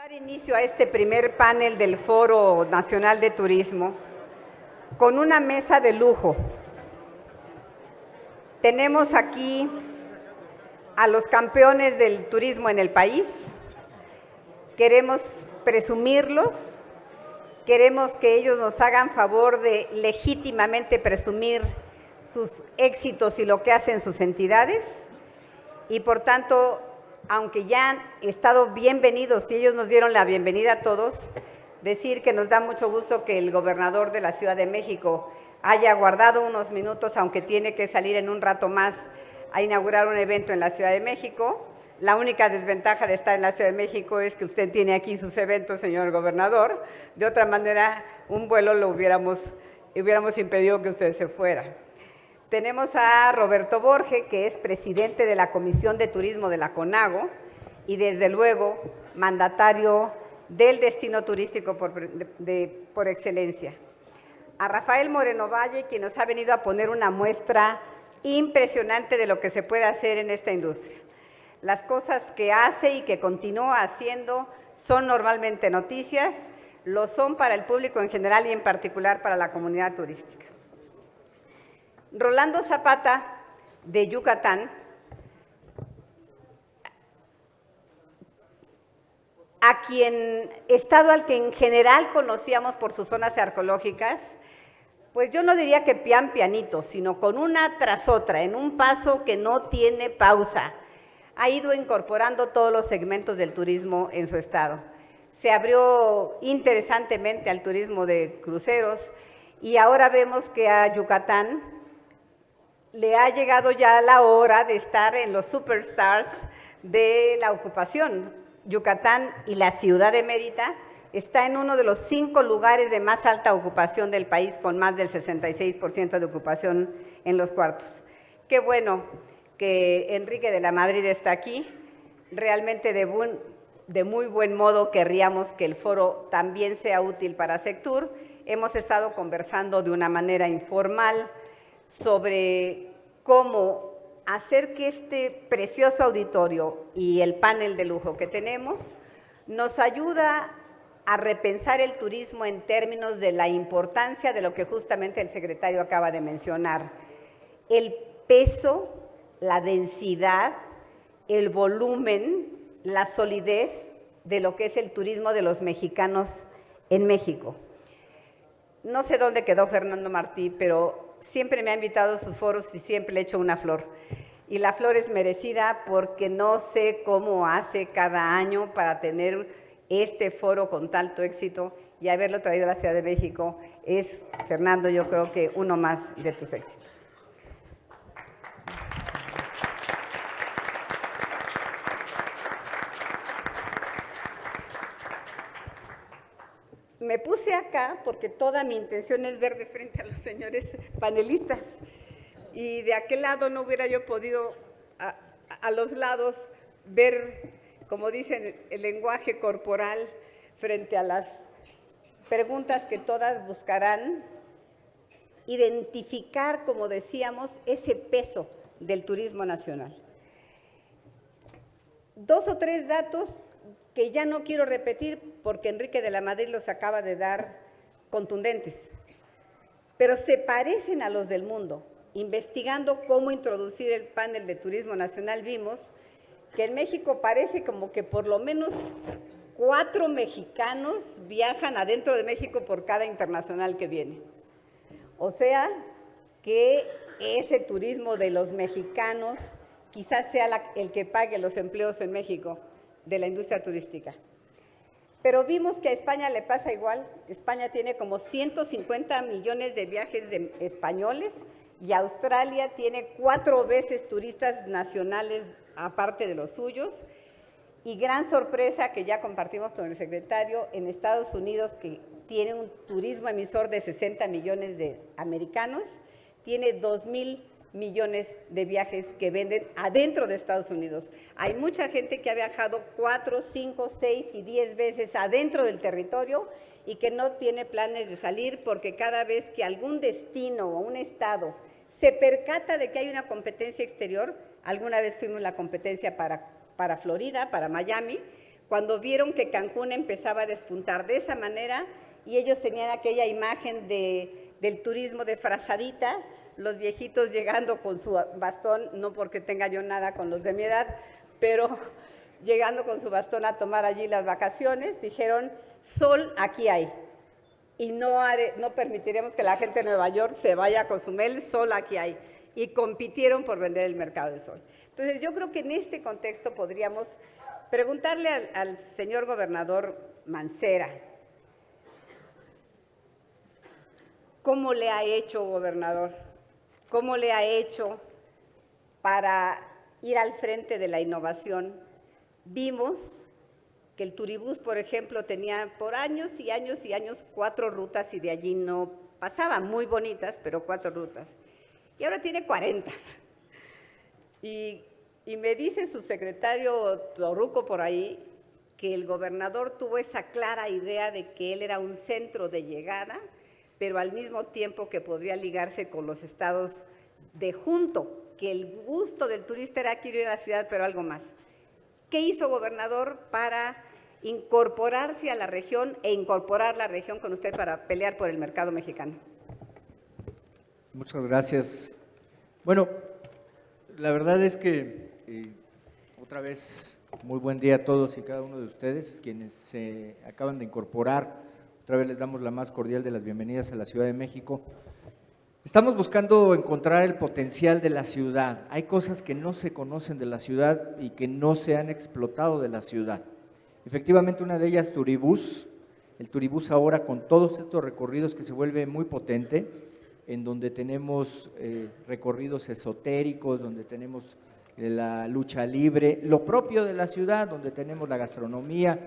Dar inicio a este primer panel del Foro Nacional de Turismo con una mesa de lujo. Tenemos aquí a los campeones del turismo en el país. Queremos presumirlos, queremos que ellos nos hagan favor de legítimamente presumir sus éxitos y lo que hacen sus entidades. Y por tanto, aunque ya han estado bienvenidos y ellos nos dieron la bienvenida a todos, decir que nos da mucho gusto que el gobernador de la Ciudad de México haya guardado unos minutos, aunque tiene que salir en un rato más a inaugurar un evento en la Ciudad de México. La única desventaja de estar en la Ciudad de México es que usted tiene aquí sus eventos, señor gobernador. De otra manera, un vuelo lo hubiéramos impedido que usted se fuera. Tenemos a Roberto Borge, que es presidente de la Comisión de Turismo de la CONAGO y desde luego mandatario del destino turístico por excelencia. A Rafael Moreno Valle, quien nos ha venido a poner una muestra impresionante de lo que se puede hacer en esta industria. Las cosas que hace y que continúa haciendo son normalmente noticias, lo son para el público en general y en particular para la comunidad turística. Rolando Zapata, de Yucatán, estado al que en general conocíamos por sus zonas arqueológicas, pues yo no diría que pianito, sino con una tras otra, en un paso que no tiene pausa, ha ido incorporando todos los segmentos del turismo en su estado. Se abrió interesantemente al turismo de cruceros y ahora vemos que a Yucatán le ha llegado ya la hora de estar en los superstars de la ocupación. Yucatán y la Ciudad de Mérida está en uno de los 5 lugares de más alta ocupación del país, con más del 66% de ocupación en los cuartos. Qué bueno que Enrique de la Madrid está aquí. Realmente de muy buen modo querríamos que el foro también sea útil para Sectur. Hemos estado conversando de una manera informal sobre cómo hacer que este precioso auditorio y el panel de lujo que tenemos nos ayuda a repensar el turismo en términos de la importancia de lo que justamente el secretario acaba de mencionar. El peso, la densidad, el volumen, la solidez de lo que es el turismo de los mexicanos en México. No sé dónde quedó Fernando Martí, pero siempre me ha invitado a sus foros y siempre le echo una flor. Y la flor es merecida porque no sé cómo hace cada año para tener este foro con tanto éxito y haberlo traído a la Ciudad de México. Es, Fernando, yo creo que uno más de tus éxitos. Me puse acá porque toda mi intención es ver de frente a los señores panelistas y de aquel lado no hubiera yo podido a los lados ver, como dicen, el lenguaje corporal frente a las preguntas que todas buscarán identificar, como decíamos, ese peso del turismo nacional. 2 o 3 datos que ya no quiero repetir porque Enrique de la Madrid los acaba de dar contundentes, pero se parecen a los del mundo. Investigando cómo introducir el panel de turismo nacional, vimos que en México parece como que por lo menos 4 mexicanos viajan adentro de México por cada internacional que viene. O sea, que ese turismo de los mexicanos quizás sea el que pague los empleos en México de la industria turística. Pero vimos que a España le pasa igual. España tiene como 150 millones de viajes de españoles y Australia tiene 4 veces turistas nacionales aparte de los suyos. Y gran sorpresa que ya compartimos con el secretario, en Estados Unidos, que tiene un turismo emisor de 60 millones de americanos, tiene 2,000 millones de viajes que venden adentro de Estados Unidos. Hay mucha gente que ha viajado 4, 5, 6 y 10 veces adentro del territorio y que no tiene planes de salir porque cada vez que algún destino o un estado se percata de que hay una competencia exterior, alguna vez fuimos la competencia para Florida, para Miami, cuando vieron que Cancún empezaba a despuntar de esa manera y ellos tenían aquella imagen del turismo de frazadita, los viejitos llegando con su bastón, no porque tenga yo nada con los de mi edad, pero llegando con su bastón a tomar allí las vacaciones, dijeron, sol aquí hay. Y no permitiremos que la gente de Nueva York se vaya a Cozumel, sol aquí hay. Y compitieron por vender el mercado de sol. Entonces, yo creo que en este contexto podríamos preguntarle al señor gobernador Mancera, ¿cómo le ha hecho, gobernador? ¿Cómo le ha hecho para ir al frente de la innovación? Vimos que el Turibús, por ejemplo, tenía por años y años y años 4 rutas y de allí no pasaban, muy bonitas, pero 4 rutas. Y ahora tiene 40. Y me dice su secretario Torruco por ahí que el gobernador tuvo esa clara idea de que él era un centro de llegada, pero al mismo tiempo que podría ligarse con los estados de junto, que el gusto del turista era quiero ir a la ciudad, pero algo más. ¿Qué hizo, gobernador, para incorporarse a la región e incorporar la región con usted para pelear por el mercado mexicano? Muchas gracias. Bueno, la verdad es que otra vez, muy buen día a todos y cada uno de ustedes, quienes se acaban de incorporar. Otra vez les damos la más cordial de las bienvenidas a la Ciudad de México. Estamos buscando encontrar el potencial de la ciudad. Hay cosas que no se conocen de la ciudad y que no se han explotado de la ciudad. Efectivamente, una de ellas, Turibús. El Turibús ahora con todos estos recorridos que se vuelve muy potente, en donde tenemos recorridos esotéricos, donde tenemos la lucha libre, lo propio de la ciudad, donde tenemos la gastronomía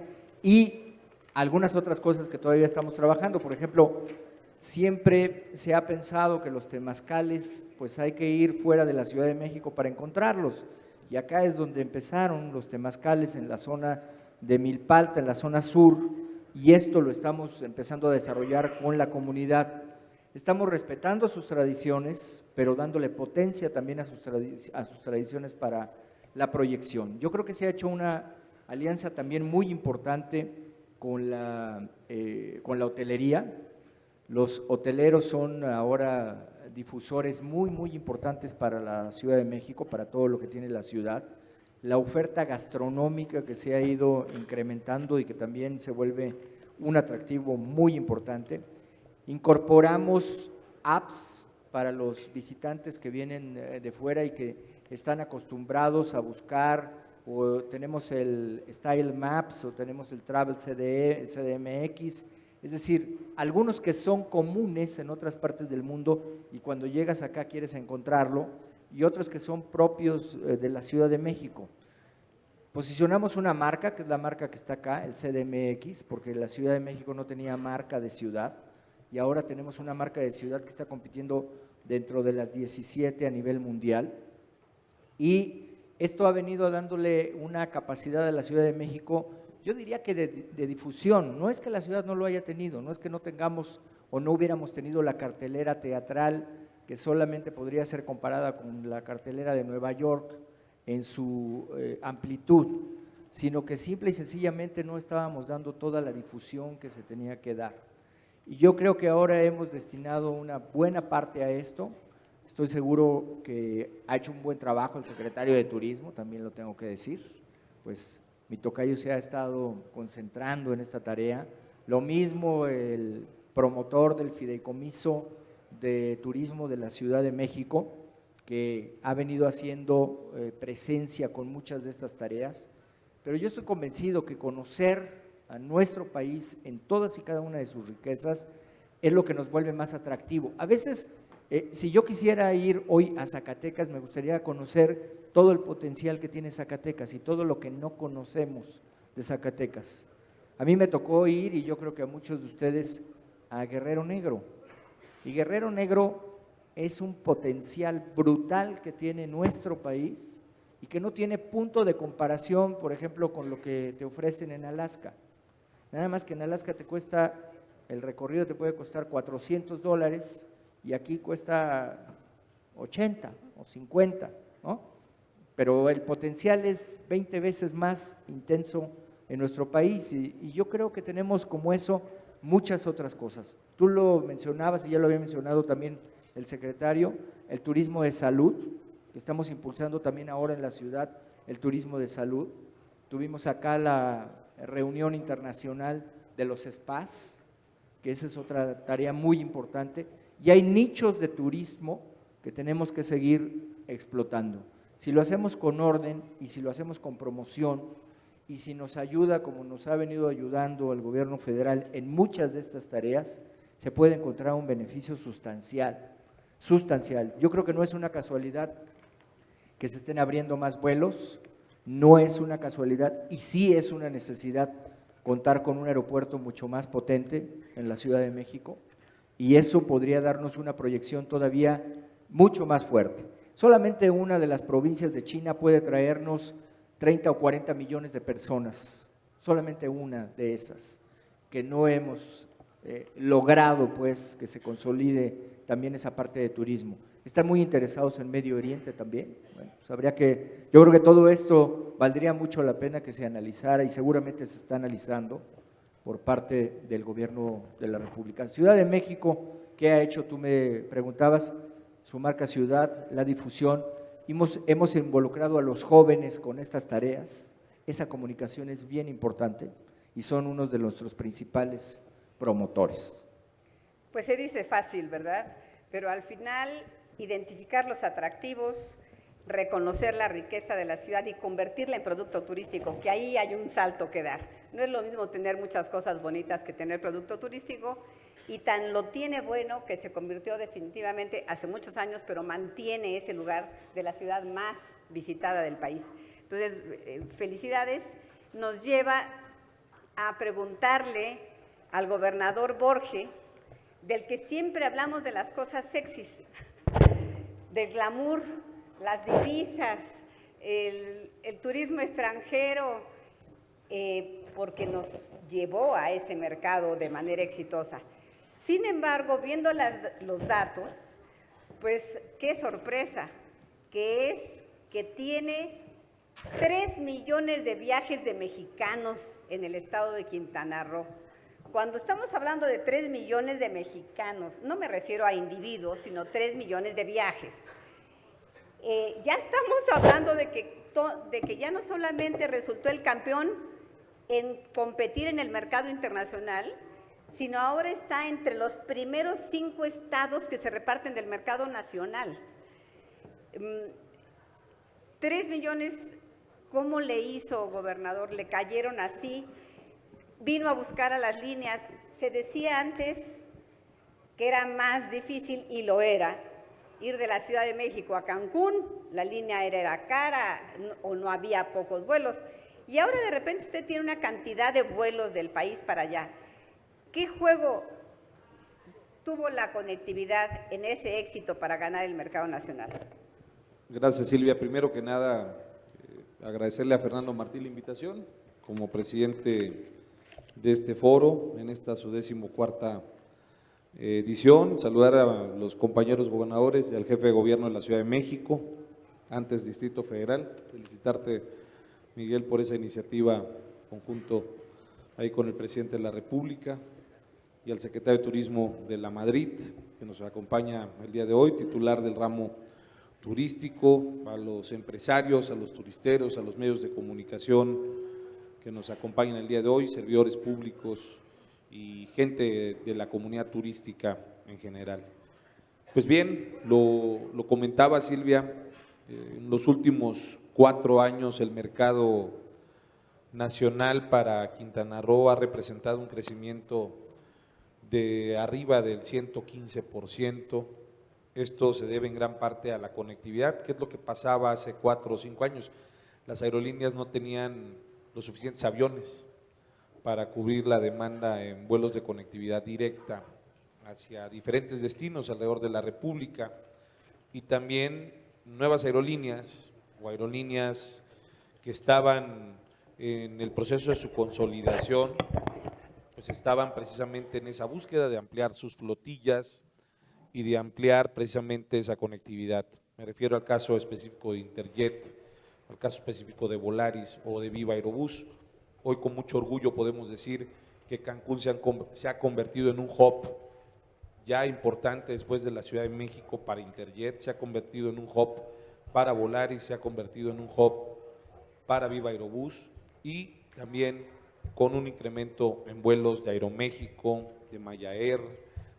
y algunas otras cosas que todavía estamos trabajando. Por ejemplo, siempre se ha pensado que los temazcales, pues hay que ir fuera de la Ciudad de México para encontrarlos. Y acá es donde empezaron los temazcales, en la zona de Milpalta, en la zona sur, y esto lo estamos empezando a desarrollar con la comunidad. Estamos respetando sus tradiciones, pero dándole potencia también a sus tradiciones para la proyección. Yo creo que se ha hecho una alianza también muy importante con la hotelería. Los hoteleros son ahora difusores muy importantes para la Ciudad de México, para todo lo que tiene la ciudad. La oferta gastronómica que se ha ido incrementando y que también se vuelve un atractivo muy importante. Incorporamos apps para los visitantes que vienen de fuera y que están acostumbrados a buscar, o tenemos el Style Maps o tenemos el Travel CDMX, es decir, algunos que son comunes en otras partes del mundo y cuando llegas acá quieres encontrarlo, y otros que son propios de la Ciudad de México. Posicionamos una marca, que es la marca que está acá, el CDMX, porque la Ciudad de México no tenía marca de ciudad, y ahora tenemos una marca de ciudad que está compitiendo dentro de las 17 a nivel mundial, y esto ha venido dándole una capacidad a la Ciudad de México, yo diría que de difusión. No es que la ciudad no lo haya tenido, no es que no tengamos o no hubiéramos tenido la cartelera teatral que solamente podría ser comparada con la cartelera de Nueva York en su amplitud, sino que simple y sencillamente no estábamos dando toda la difusión que se tenía que dar. Y yo creo que ahora hemos destinado una buena parte a esto. Estoy seguro que ha hecho un buen trabajo el secretario de Turismo, también lo tengo que decir, pues mi tocayo se ha estado concentrando en esta tarea. Lo mismo el promotor del fideicomiso de turismo de la Ciudad de México, que ha venido haciendo presencia con muchas de estas tareas. Pero yo estoy convencido que conocer a nuestro país en todas y cada una de sus riquezas es lo que nos vuelve más atractivo. A veces, si yo quisiera ir hoy a Zacatecas, me gustaría conocer todo el potencial que tiene Zacatecas y todo lo que no conocemos de Zacatecas. A mí me tocó ir, y yo creo que a muchos de ustedes, a Guerrero Negro. Y Guerrero Negro es un potencial brutal que tiene nuestro país y que no tiene punto de comparación, por ejemplo, con lo que te ofrecen en Alaska. Nada más que en Alaska te cuesta, el recorrido te puede costar $400 y aquí cuesta 80 o 50, ¿no? Pero el potencial es 20 veces más intenso en nuestro país y yo creo que tenemos como eso muchas otras cosas. Tú lo mencionabas y ya lo había mencionado también el secretario, el turismo de salud, que estamos impulsando también ahora en la ciudad, el turismo de salud. Tuvimos acá la reunión internacional de los spas, que esa es otra tarea muy importante, y hay nichos de turismo que tenemos que seguir explotando. Si lo hacemos con orden y si lo hacemos con promoción y si nos ayuda como nos ha venido ayudando el gobierno federal en muchas de estas tareas, se puede encontrar un beneficio sustancial, sustancial. Yo creo que no es una casualidad que se estén abriendo más vuelos, no es una casualidad y sí es una necesidad contar con un aeropuerto mucho más potente en la Ciudad de México y eso podría darnos una proyección todavía mucho más fuerte. Solamente una de las provincias de China puede traernos 30 o 40 millones de personas, solamente una de esas, que no hemos logrado pues que se consolide también esa parte de turismo. Están muy interesados en Medio Oriente también. Bueno, pues habría que, yo creo que todo esto valdría mucho la pena que se analizara y seguramente se está analizando por parte del gobierno de la República. Ciudad de México, ¿qué ha hecho? Tú me preguntabas, su marca ciudad, la difusión, hemos involucrado a los jóvenes con estas tareas, esa comunicación es bien importante y son unos de nuestros principales promotores. Pues se dice fácil, ¿verdad? Pero al final identificar los atractivos, reconocer la riqueza de la ciudad y convertirla en producto turístico, que ahí hay un salto que dar. No es lo mismo tener muchas cosas bonitas que tener producto turístico y tan lo tiene bueno que se convirtió definitivamente hace muchos años, pero mantiene ese lugar de la ciudad más visitada del país. Entonces, felicidades, nos lleva a preguntarle al gobernador Borge, del que siempre hablamos de las cosas sexys, del glamour, las divisas, el turismo extranjero, porque nos llevó a ese mercado de manera exitosa. Sin embargo, viendo los datos, pues qué sorpresa, que es que tiene 3 millones de viajes de mexicanos en el estado de Quintana Roo. Cuando estamos hablando de 3 millones de mexicanos, no me refiero a individuos, sino 3 millones de viajes. Ya estamos hablando de que ya no solamente resultó el campeón en competir en el mercado internacional, sino ahora está entre los primeros 5 estados que se reparten del mercado nacional. 3 millones, ¿cómo le hizo, gobernador? ¿Le cayeron así? Vino a buscar a las líneas. Se decía antes que era más difícil, y lo era, ir de la Ciudad de México a Cancún, la línea aérea era cara o no había pocos vuelos. Y ahora de repente usted tiene una cantidad de vuelos del país para allá. ¿Qué juego tuvo la conectividad en ese éxito para ganar el mercado nacional? Gracias, Silvia. Primero que nada, agradecerle a Fernando Martí la invitación como presidente de este foro en esta su 14ª edición. Saludar a los compañeros gobernadores y al jefe de gobierno de la Ciudad de México, antes Distrito Federal. Felicitarte, Miguel, por esa iniciativa conjunto ahí con el presidente de la República y al secretario de Turismo de la Madrid, que nos acompaña el día de hoy, titular del ramo turístico, a los empresarios, a los turisteros, a los medios de comunicación que nos acompañan el día de hoy, servidores públicos y gente de la comunidad turística en general. Pues bien, lo comentaba Silvia, en los últimos 4 años el mercado nacional para Quintana Roo ha representado un crecimiento de arriba del 115%. Esto se debe en gran parte a la conectividad. ¿Qué es lo que pasaba hace 4 o 5 años? Las aerolíneas no tenían los suficientes aviones para cubrir la demanda en vuelos de conectividad directa hacia diferentes destinos alrededor de la República, y también nuevas aerolíneas o aerolíneas que estaban en el proceso de su consolidación, pues estaban precisamente en esa búsqueda de ampliar sus flotillas y de ampliar precisamente esa conectividad. Me refiero al caso específico de Interjet, al caso específico de Volaris o de Viva Aerobús, Hoy con mucho orgullo podemos decir que Cancún se ha convertido en un hub ya importante después de la Ciudad de México para Interjet, se ha convertido en un hub para Volaris, se ha convertido en un hub para Viva Aerobús y también con un incremento en vuelos de Aeroméxico, de Maya Air,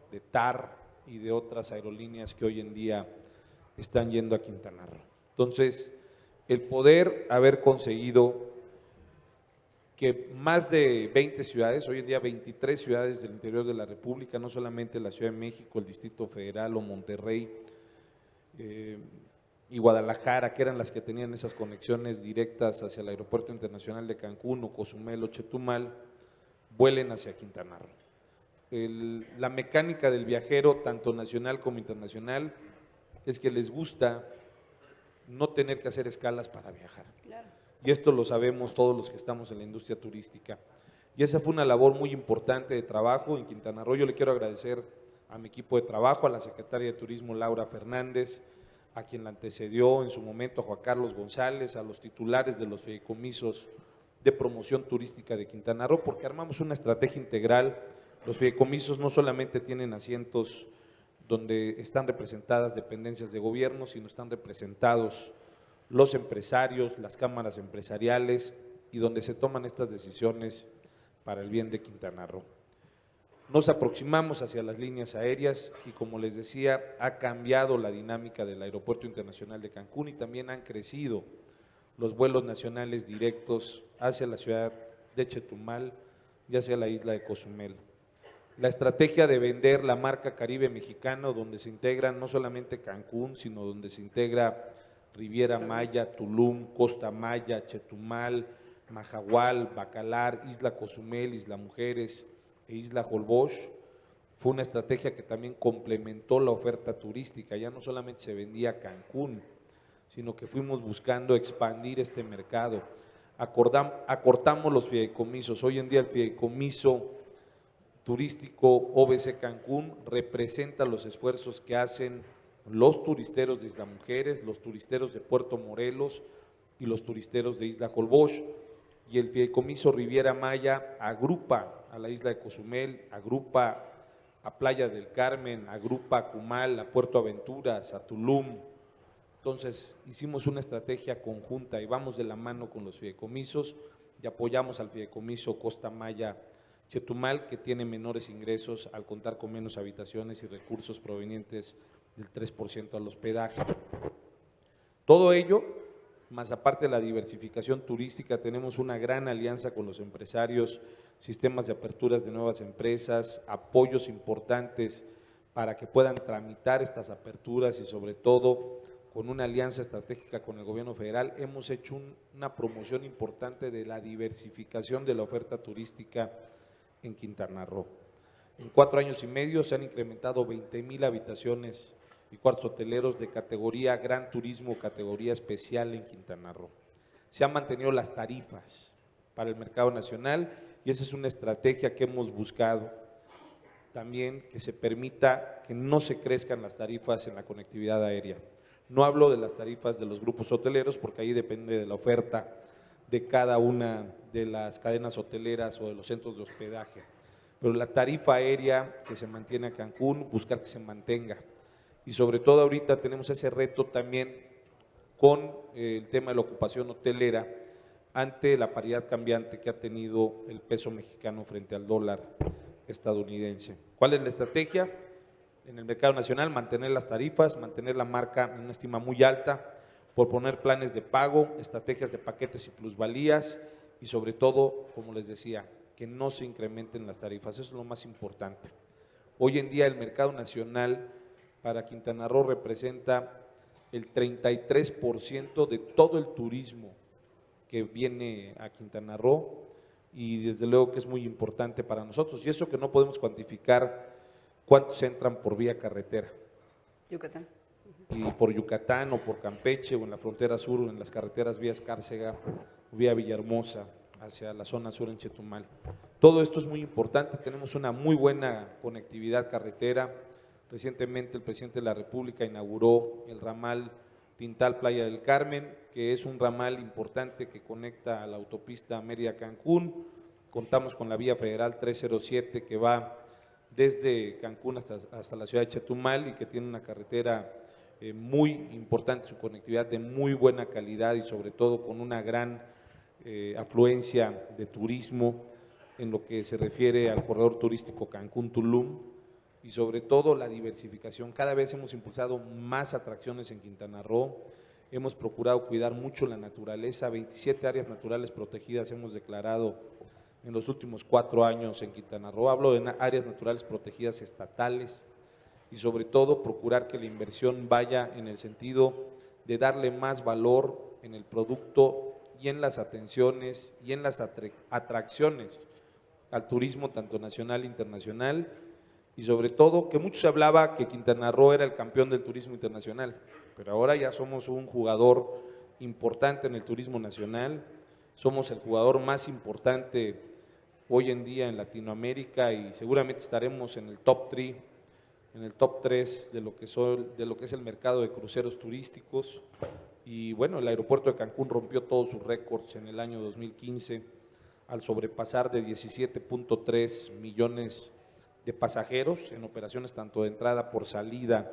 de TAR y de otras aerolíneas que hoy en día están yendo a Quintana Roo. Entonces, el poder haber conseguido que más de 20 ciudades, hoy en día 23 ciudades del interior de la República, no solamente la Ciudad de México, el Distrito Federal o Monterrey y Guadalajara, que eran las que tenían esas conexiones directas hacia el Aeropuerto Internacional de Cancún o Cozumel o Chetumal, vuelen hacia Quintana Roo. La mecánica del viajero, tanto nacional como internacional, es que les gusta no tener que hacer escalas para viajar. Claro. Y esto lo sabemos todos los que estamos en la industria turística. Y esa fue una labor muy importante de trabajo en Quintana Roo. Yo le quiero agradecer a mi equipo de trabajo, a la secretaria de Turismo Laura Fernández, a quien la antecedió en su momento, a Juan Carlos González, a los titulares de los fideicomisos de promoción turística de Quintana Roo, porque armamos una estrategia integral. Los fideicomisos no solamente tienen asientos donde están representadas dependencias de gobierno, sino están representados los empresarios, las cámaras empresariales y donde se toman estas decisiones para el bien de Quintana Roo. Nos aproximamos hacia las líneas aéreas y, como les decía, ha cambiado la dinámica del Aeropuerto Internacional de Cancún y también han crecido los vuelos nacionales directos hacia la ciudad de Chetumal y hacia la isla de Cozumel. La estrategia de vender la marca Caribe Mexicano, donde se integran no solamente Cancún, sino donde se integra Riviera Maya, Tulum, Costa Maya, Chetumal, Mahahual, Bacalar, Isla Cozumel, Isla Mujeres e Isla Holbox, fue una estrategia que también complementó la oferta turística. Ya no solamente se vendía Cancún, sino que fuimos buscando expandir este mercado. Acortamos los fideicomisos. Hoy en día el fideicomiso turístico OBC Cancún representa los esfuerzos que hacen los turisteros de Isla Mujeres, los turisteros de Puerto Morelos y los turisteros de Isla Holbox. Y el fideicomiso Riviera Maya agrupa a la isla de Cozumel, agrupa a Playa del Carmen, agrupa a Cumal, a Puerto Aventuras, a Tulum. Entonces hicimos una estrategia conjunta y vamos de la mano con los fideicomisos y apoyamos al fideicomiso Costa Maya Chetumal, que tiene menores ingresos al contar con menos habitaciones y recursos provenientes del 3% al hospedaje. Todo ello, más aparte de la diversificación turística, tenemos una gran alianza con los empresarios, sistemas de aperturas de nuevas empresas, apoyos importantes para que puedan tramitar estas aperturas y sobre todo con una alianza estratégica con el gobierno federal, hemos hecho una promoción importante de la diversificación de la oferta turística en Quintana Roo. En 4 años y medio se han incrementado 20,000 habitaciones y cuartos hoteleros de categoría Gran Turismo, categoría especial en Quintana Roo. Se han mantenido las tarifas para el mercado nacional y esa es una estrategia que hemos buscado también, que se permita que no se crezcan las tarifas en la conectividad aérea. No hablo de las tarifas de los grupos hoteleros porque ahí depende de la oferta de cada una de las cadenas hoteleras o de los centros de hospedaje, pero la tarifa aérea que se mantiene a Cancún, buscar que se mantenga. Y sobre todo ahorita tenemos ese reto también con el tema de la ocupación hotelera ante la paridad cambiante que ha tenido el peso mexicano frente al dólar estadounidense. ¿Cuál es la estrategia? En el mercado nacional, mantener las tarifas, mantener la marca en una estima muy alta, por poner planes de pago, estrategias de paquetes y plusvalías y sobre todo, como les decía, que no se incrementen las tarifas, eso es lo más importante. Hoy en día el mercado nacional para Quintana Roo representa el 33% de todo el turismo que viene a Quintana Roo y desde luego que es muy importante para nosotros y eso que no podemos cuantificar cuántos entran por vía carretera. Yucatán. Y por Yucatán o por Campeche o en la frontera sur o en las carreteras vía Escárcega, vía Villahermosa, hacia la zona sur en Chetumal. Todo esto es muy importante, tenemos una muy buena conectividad carretera. Recientemente el presidente de la República inauguró el ramal Tintal Playa del Carmen, que es un ramal importante que conecta a la autopista Mérida-Cancún. Contamos con la vía federal 307 que va desde Cancún hasta la ciudad de Chetumal y que tiene una carretera muy importante, su conectividad de muy buena calidad y sobre todo con una gran afluencia de turismo en lo que se refiere al corredor turístico Cancún-Tulum y sobre todo la diversificación. Cada vez hemos impulsado más atracciones en Quintana Roo, hemos procurado cuidar mucho la naturaleza, 27 áreas naturales protegidas hemos declarado en los últimos 4 años en Quintana Roo. Hablo de áreas naturales protegidas estatales y sobre todo procurar que la inversión vaya en el sentido de darle más valor en el producto y en las atenciones y en las atracciones al turismo tanto nacional e internacional, y sobre todo que mucho se hablaba que Quintana Roo era el campeón del turismo internacional, pero ahora ya somos un jugador importante en el turismo nacional, somos el jugador más importante hoy en día en Latinoamérica y seguramente estaremos en el top 3, en el top 3 de lo que es el mercado de cruceros turísticos. Y bueno, el aeropuerto de Cancún rompió todos sus récords en el año 2015 al sobrepasar de 17.3 millones de pasajeros en operaciones tanto de entrada por salida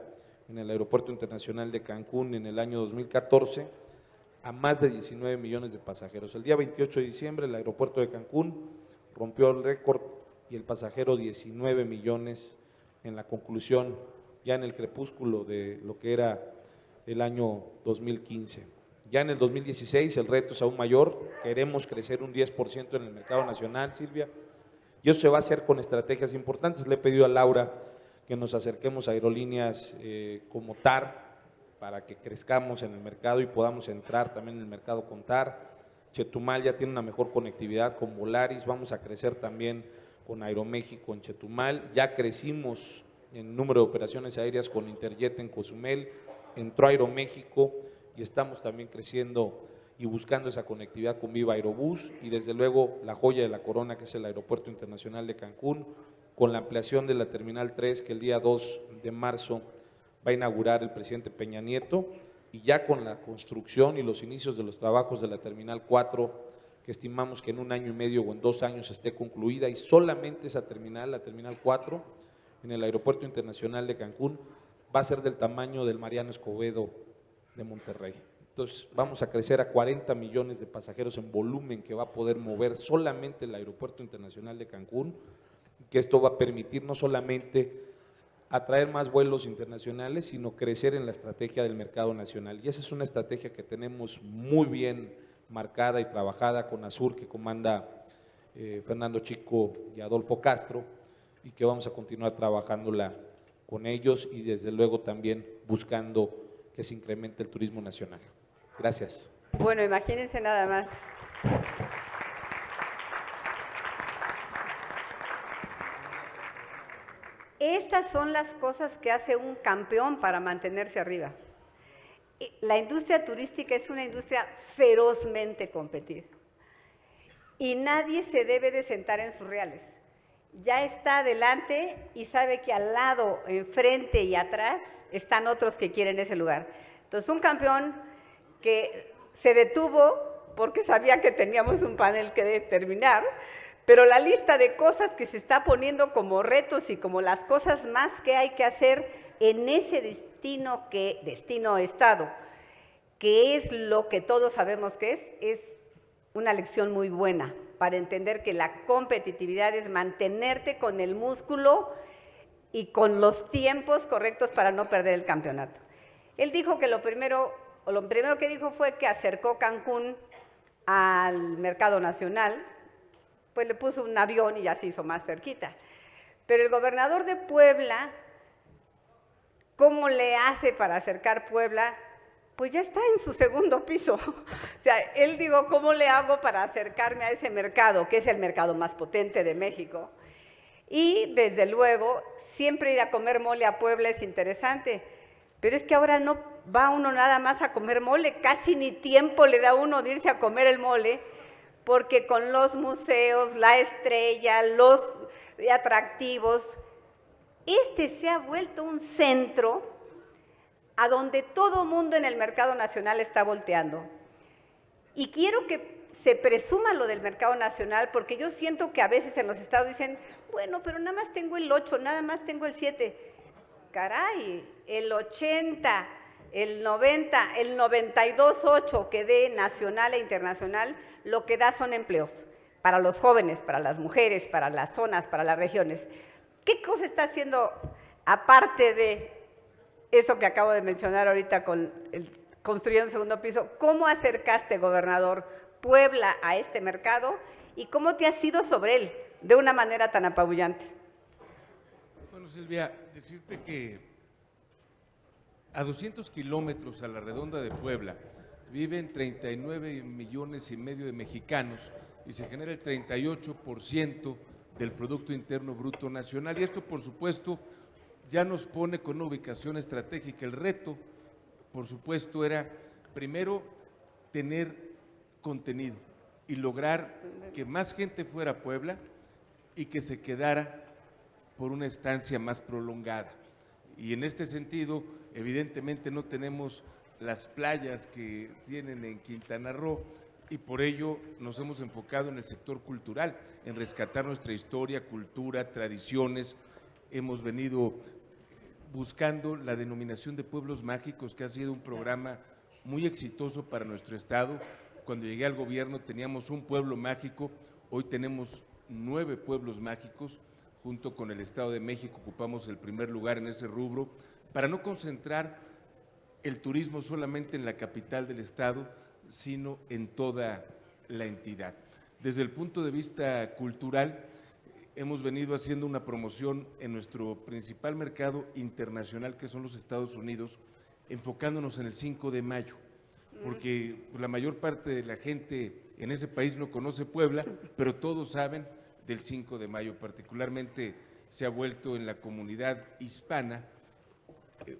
en el Aeropuerto Internacional de Cancún en el año 2014 a más de 19 millones de pasajeros. El día 28 de diciembre el aeropuerto de Cancún rompió el récord y el pasajero 19 millones en la conclusión, ya en el crepúsculo de lo que era el año 2015. Ya en el 2016 el reto es aún mayor, queremos crecer un 10% en el mercado nacional, Silvia, y eso se va a hacer con estrategias importantes. Le he pedido a Laura que nos acerquemos a aerolíneas como TAR para que crezcamos en el mercado y podamos entrar también en el mercado con TAR. Chetumal ya tiene una mejor conectividad con Volaris, vamos a crecer también con Aeroméxico en Chetumal, ya crecimos en número de operaciones aéreas con Interjet en Cozumel, entró Aeroméxico y estamos también creciendo y buscando esa conectividad con Viva Aerobús y desde luego la joya de la corona que es el Aeropuerto Internacional de Cancún, con la ampliación de la Terminal 3 que el día 2 de marzo va a inaugurar el presidente Peña Nieto y ya con la construcción y los inicios de los trabajos de la Terminal 4 que estimamos que en 1 año y medio o en 2 años esté concluida y solamente esa terminal, la Terminal 4 en el Aeropuerto Internacional de Cancún va a ser del tamaño del Mariano Escobedo de Monterrey. Entonces vamos a crecer a 40 millones de pasajeros en volumen que va a poder mover solamente el Aeropuerto Internacional de Cancún, que esto va a permitir no solamente atraer más vuelos internacionales, sino crecer en la estrategia del mercado nacional. Y esa es una estrategia que tenemos muy bien marcada y trabajada con ASUR, que comanda Fernando Chico y Adolfo Castro, y que vamos a continuar trabajándola con ellos y desde luego también buscando que se incremente el turismo nacional. Gracias. Bueno, imagínense nada más. Estas son las cosas que hace un campeón para mantenerse arriba. La industria turística es una industria ferozmente competida y nadie se debe de sentar en sus reales. Ya está adelante y sabe que al lado, enfrente y atrás están otros que quieren ese lugar. Entonces, un campeón que se detuvo porque sabía que teníamos un panel que terminar, pero la lista de cosas que se está poniendo como retos y como las cosas más que hay que hacer en ese destino-estado, que es lo que todos sabemos que es una lección muy buena para entender que la competitividad es mantenerte con el músculo y con los tiempos correctos para no perder el campeonato. Él dijo que lo primero que dijo fue que acercó Cancún al mercado nacional, pues le puso un avión y ya se hizo más cerquita. Pero el gobernador de Puebla, ¿cómo le hace para acercar Puebla? Pues ya está en su segundo piso. O sea, él dijo, ¿cómo le hago para acercarme a ese mercado, que es el mercado más potente de México? Y desde luego, siempre ir a comer mole a Puebla es interesante, pero es que ahora no va uno nada más a comer mole, casi ni tiempo le da uno de irse a comer el mole, porque con los museos, la estrella, los atractivos, se ha vuelto un centro a donde todo mundo en el mercado nacional está volteando. Y quiero que se presuma lo del mercado nacional, porque yo siento que a veces en los estados dicen, bueno, pero nada más tengo el 8, nada más tengo el 7. Caray, el 80, el 90, el 92.8 que dé nacional e internacional, lo que da son empleos para los jóvenes, para las mujeres, para las zonas, para las regiones. ¿Qué cosa está haciendo, aparte de eso que acabo de mencionar ahorita con construyendo un segundo piso? ¿Cómo acercaste, gobernador, Puebla a este mercado y cómo te has ido sobre él de una manera tan apabullante? Bueno, Silvia, decirte que a 200 kilómetros a la redonda de Puebla viven 39 millones y medio de mexicanos y se genera el 38% del Producto Interno Bruto Nacional. Y esto, por supuesto, ya nos pone con una ubicación estratégica. El reto, por supuesto, era primero tener contenido y lograr que más gente fuera a Puebla y que se quedara por una estancia más prolongada. Y en este sentido, evidentemente no tenemos las playas que tienen en Quintana Roo y por ello nos hemos enfocado en el sector cultural, en rescatar nuestra historia, cultura, tradiciones. Hemos venido buscando la denominación de pueblos mágicos, que ha sido un programa muy exitoso para nuestro estado. Cuando llegué al gobierno teníamos un pueblo mágico, hoy tenemos 9 pueblos mágicos, junto con el Estado de México ocupamos el primer lugar en ese rubro, para no concentrar el turismo solamente en la capital del estado, sino en toda la entidad. Desde el punto de vista cultural, hemos venido haciendo una promoción en nuestro principal mercado internacional, que son los Estados Unidos, enfocándonos en el 5 de mayo, porque la mayor parte de la gente en ese país no conoce Puebla, pero todos saben del 5 de mayo, particularmente se ha vuelto en la comunidad hispana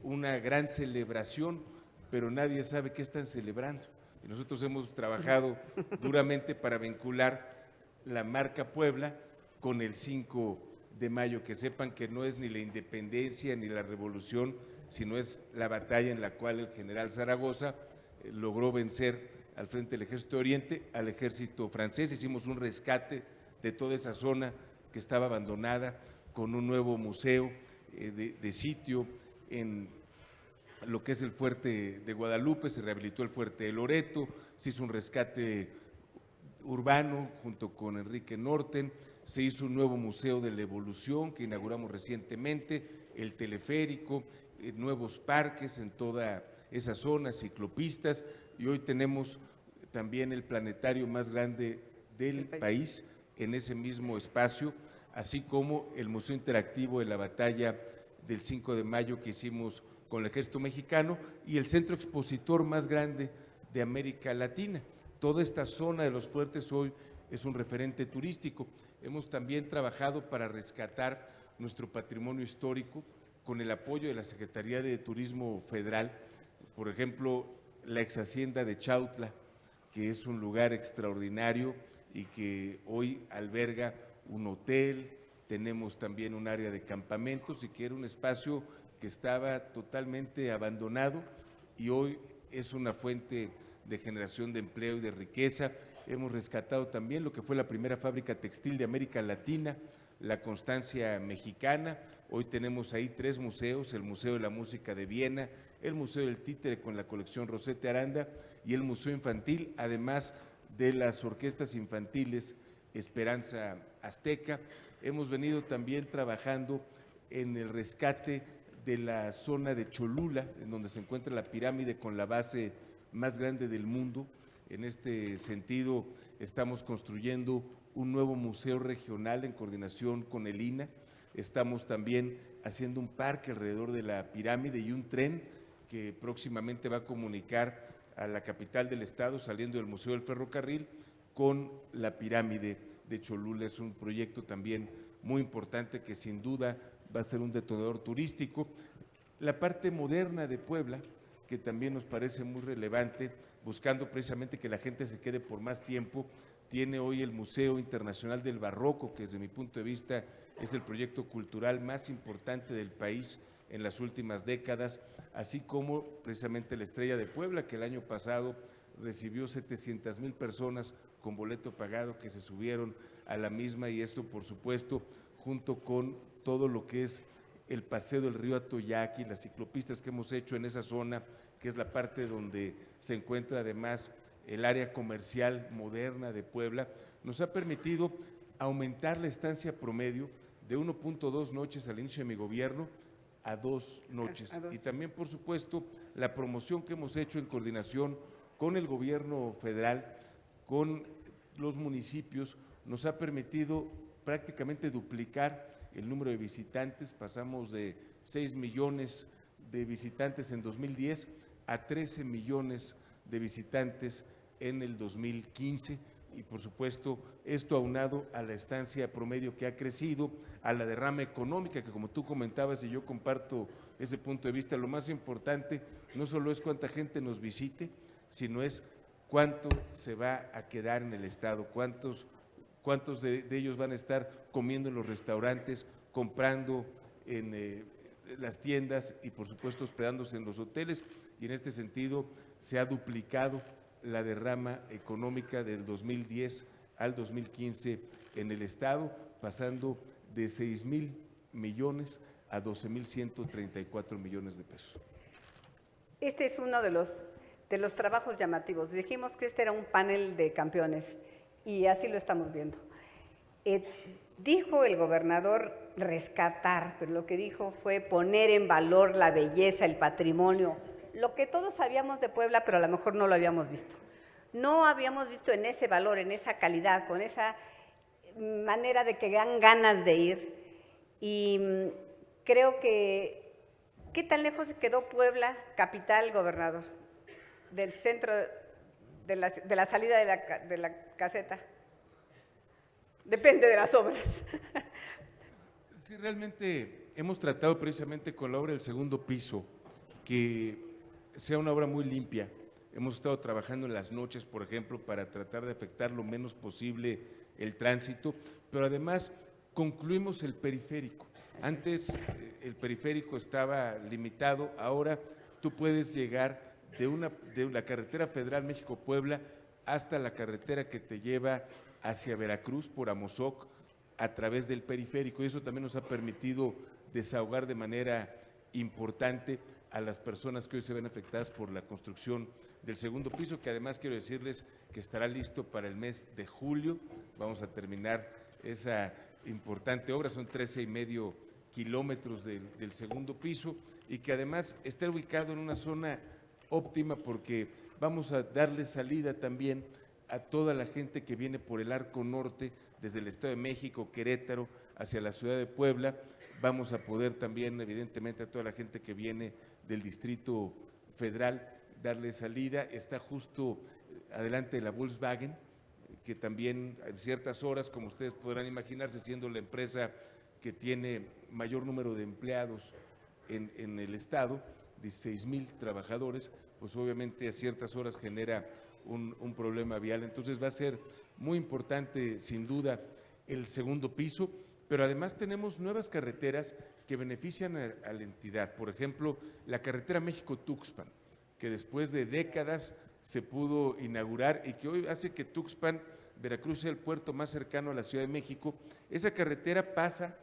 una gran celebración, pero nadie sabe qué están celebrando. Y nosotros hemos trabajado duramente para vincular la marca Puebla con el 5 de mayo, que sepan que no es ni la independencia ni la revolución, sino es la batalla en la cual el general Zaragoza logró vencer al frente del Ejército de Oriente al ejército francés. Hicimos un rescate de toda esa zona que estaba abandonada con un nuevo museo de sitio en lo que es el fuerte de Guadalupe, se rehabilitó el fuerte de Loreto, se hizo un rescate urbano junto con Enrique Norten, se hizo un nuevo museo de la evolución que inauguramos recientemente, el teleférico, nuevos parques en toda esa zona, ciclopistas, y hoy tenemos también el planetario más grande del país en ese mismo espacio, así como el Museo Interactivo de la Batalla del 5 de mayo que hicimos con el Ejército Mexicano y el centro expositor más grande de América Latina. Toda esta zona de los fuertes hoy es un referente turístico. Hemos también trabajado para rescatar nuestro patrimonio histórico con el apoyo de la Secretaría de Turismo Federal, por ejemplo, la ex hacienda de Chautla, que es un lugar extraordinario y que hoy alberga un hotel, tenemos también un área de campamentos y que era un espacio que estaba totalmente abandonado y hoy es una fuente de generación de empleo y de riqueza. Hemos rescatado también lo que fue la primera fábrica textil de América Latina, la Constancia Mexicana. Hoy tenemos ahí 3 museos, el Museo de la Música de Viena, el Museo del Títere con la colección Rosete Aranda y el Museo Infantil, además de las orquestas infantiles Esperanza Azteca. Hemos venido también trabajando en el rescate de la zona de Cholula, en donde se encuentra la pirámide con la base más grande del mundo. En este sentido, estamos construyendo un nuevo museo regional en coordinación con el INAH. Estamos también haciendo un parque alrededor de la pirámide y un tren que próximamente va a comunicar a la capital del estado, saliendo del Museo del Ferrocarril, con la pirámide de Cholula. Es un proyecto también muy importante que sin duda va a ser un detonador turístico. La parte moderna de Puebla, que también nos parece muy relevante, buscando precisamente que la gente se quede por más tiempo, tiene hoy el Museo Internacional del Barroco, que desde mi punto de vista es el proyecto cultural más importante del país en las últimas décadas, así como precisamente la Estrella de Puebla, que el año pasado recibió 700,000 personas con boleto pagado que se subieron a la misma, y esto por supuesto junto con todo lo que es el paseo del río Atoyaqui, las ciclopistas que hemos hecho en esa zona, que es la parte donde se encuentra además el área comercial moderna de Puebla, nos ha permitido aumentar la estancia promedio de 1.2 noches al inicio de mi gobierno a 2 noches. Y también, por supuesto, la promoción que hemos hecho en coordinación con el gobierno federal, con los municipios, nos ha permitido prácticamente duplicar el número de visitantes. Pasamos de 6 millones de visitantes en 2010 a 13 millones de visitantes en el 2015, y por supuesto esto aunado a la estancia promedio que ha crecido, a la derrama económica que, como tú comentabas y yo comparto ese punto de vista, lo más importante no solo es cuánta gente nos visite, sino es cuánto se va a quedar en el estado, cuántos de ellos van a estar comiendo en los restaurantes, comprando en las tiendas y por supuesto hospedándose en los hoteles, y en este sentido se ha duplicado la derrama económica del 2010 al 2015 en el estado, pasando de 6,000 millones a 12,134 millones de pesos. Este es uno de los trabajos llamativos. Dijimos que este era un panel de campeones y así lo estamos viendo. Dijo el gobernador rescatar, pero lo que dijo fue poner en valor la belleza, el patrimonio, lo que todos sabíamos de Puebla, pero a lo mejor no lo habíamos visto. No habíamos visto en ese valor, en esa calidad, con esa manera de que dan ganas de ir. Y creo que, ¿qué tan lejos quedó Puebla, capital, gobernador, del centro, de la salida de la caseta? Depende de las obras. Sí, realmente hemos tratado precisamente con la obra del segundo piso que sea una obra muy limpia. Hemos estado trabajando en las noches, por ejemplo, para tratar de afectar lo menos posible el tránsito, pero además concluimos el periférico. Antes el periférico estaba limitado, ahora tú puedes llegar de la carretera federal México-Puebla hasta la carretera que te lleva hacia Veracruz por Amozoc a través del periférico, y eso también nos ha permitido desahogar de manera importante a las personas que hoy se ven afectadas por la construcción del segundo piso, que además quiero decirles que estará listo para el mes de julio. Vamos a terminar esa importante obra, son 13,5 kilómetros del segundo piso, y que además está ubicado en una zona óptima porque vamos a darle salida también a toda la gente que viene por el Arco Norte, desde el Estado de México, Querétaro, hacia la ciudad de Puebla. Vamos a poder también, evidentemente, a toda la gente que viene del Distrito Federal, darle salida. Está justo adelante de la Volkswagen, que también a ciertas horas, como ustedes podrán imaginarse, siendo la empresa que tiene mayor número de empleados en el estado, 16,000 trabajadores, pues obviamente a ciertas horas genera un problema vial. Entonces va a ser muy importante, sin duda, el segundo piso, pero además tenemos nuevas carreteras que benefician a la entidad. Por ejemplo, la carretera México-Tuxpan, que después de décadas se pudo inaugurar y que hoy hace que Tuxpan, Veracruz, sea el puerto más cercano a la Ciudad de México. Esa carretera pasa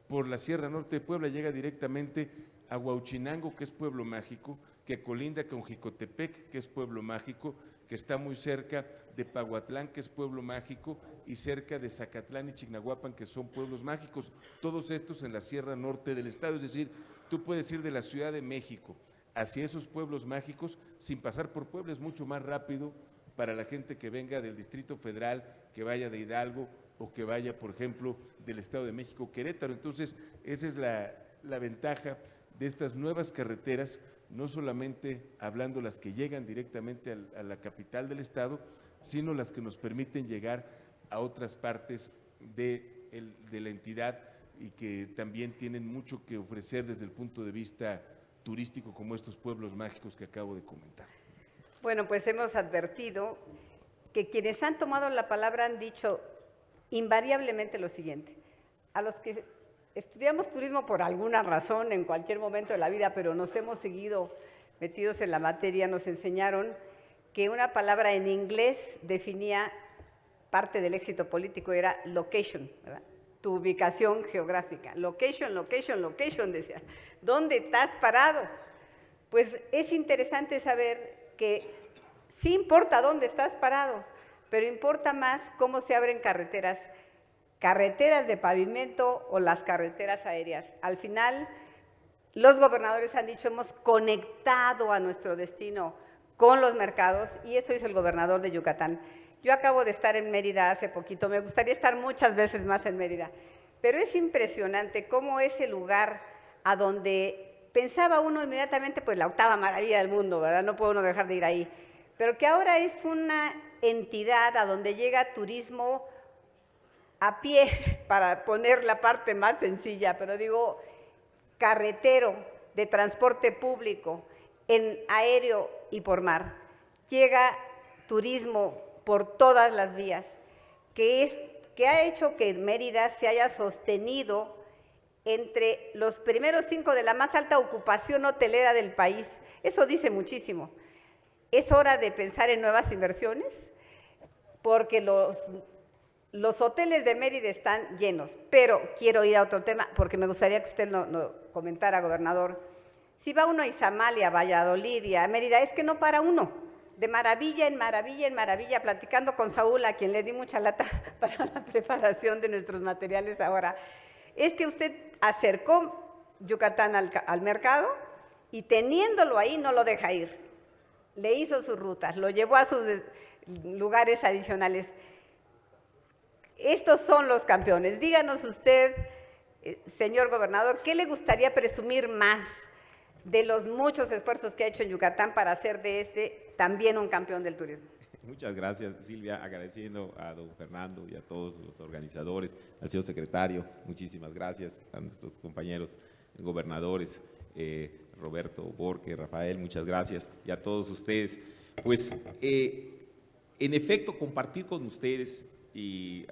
por la Sierra Norte de Puebla, llega directamente a Huauchinango, que es pueblo mágico, que colinda con Jicotepec, que es pueblo mágico, que está muy cerca de Pahuatlán, que es pueblo mágico, y cerca de Zacatlán y Chignahuapan, que son pueblos mágicos, todos estos en la Sierra Norte del estado. Es decir, tú puedes ir de la Ciudad de México hacia esos pueblos mágicos sin pasar por Puebla, es mucho más rápido para la gente que venga del Distrito Federal, que vaya de Hidalgo o que vaya, por ejemplo, del Estado de México, Querétaro. Entonces, esa es la ventaja de estas nuevas carreteras, no solamente hablando las que llegan directamente a la capital del estado, sino las que nos permiten llegar a otras partes de la entidad y que también tienen mucho que ofrecer desde el punto de vista turístico, como estos pueblos mágicos que acabo de comentar. Bueno, pues hemos advertido que quienes han tomado la palabra han dicho invariablemente lo siguiente: a los que estudiamos turismo por alguna razón en cualquier momento de la vida, pero nos hemos seguido metidos en la materia, nos enseñaron que una palabra en inglés definía parte del éxito político, era location, ¿verdad? Tu ubicación geográfica. Location, location, location, decía. ¿Dónde estás parado? Pues es interesante saber que sí importa dónde estás parado, pero importa más cómo se abren carreteras de pavimento o las carreteras aéreas. Al final, los gobernadores han dicho, hemos conectado a nuestro destino con los mercados, y eso hizo el gobernador de Yucatán. Yo acabo de estar en Mérida hace poquito, me gustaría estar muchas veces más en Mérida, pero es impresionante cómo ese lugar a donde pensaba uno inmediatamente, pues la octava maravilla del mundo, ¿verdad? No puede uno dejar de ir ahí, pero que ahora es una entidad a donde llega turismo a pie, para poner la parte más sencilla, pero digo, carretero, de transporte público, en aéreo y por mar. Llega turismo por todas las vías, que ha hecho que Mérida se haya sostenido entre los primeros 5 de la más alta ocupación hotelera del país. Eso dice muchísimo. Es hora de pensar en nuevas inversiones, porque los hoteles de Mérida están llenos, pero quiero ir a otro tema, porque me gustaría que usted lo comentara, gobernador. Si va uno a Izamal y a Valladolid y a Mérida, es que no para uno, de maravilla en maravilla en maravilla, platicando con Saúl, a quien le di mucha lata para la preparación de nuestros materiales ahora, es que usted acercó Yucatán al mercado y teniéndolo ahí no lo deja ir. Le hizo sus rutas, lo llevó a sus lugares adicionales. Estos son los campeones. Díganos usted, señor gobernador, ¿qué le gustaría presumir más de los muchos esfuerzos que ha hecho en Yucatán para hacer de este también un campeón del turismo? Muchas gracias, Silvia, agradeciendo a don Fernando y a todos los organizadores, al señor secretario, muchísimas gracias, a nuestros compañeros gobernadores, Roberto, Borque, Rafael, muchas gracias, y a todos ustedes. Pues, en efecto, compartir con ustedes y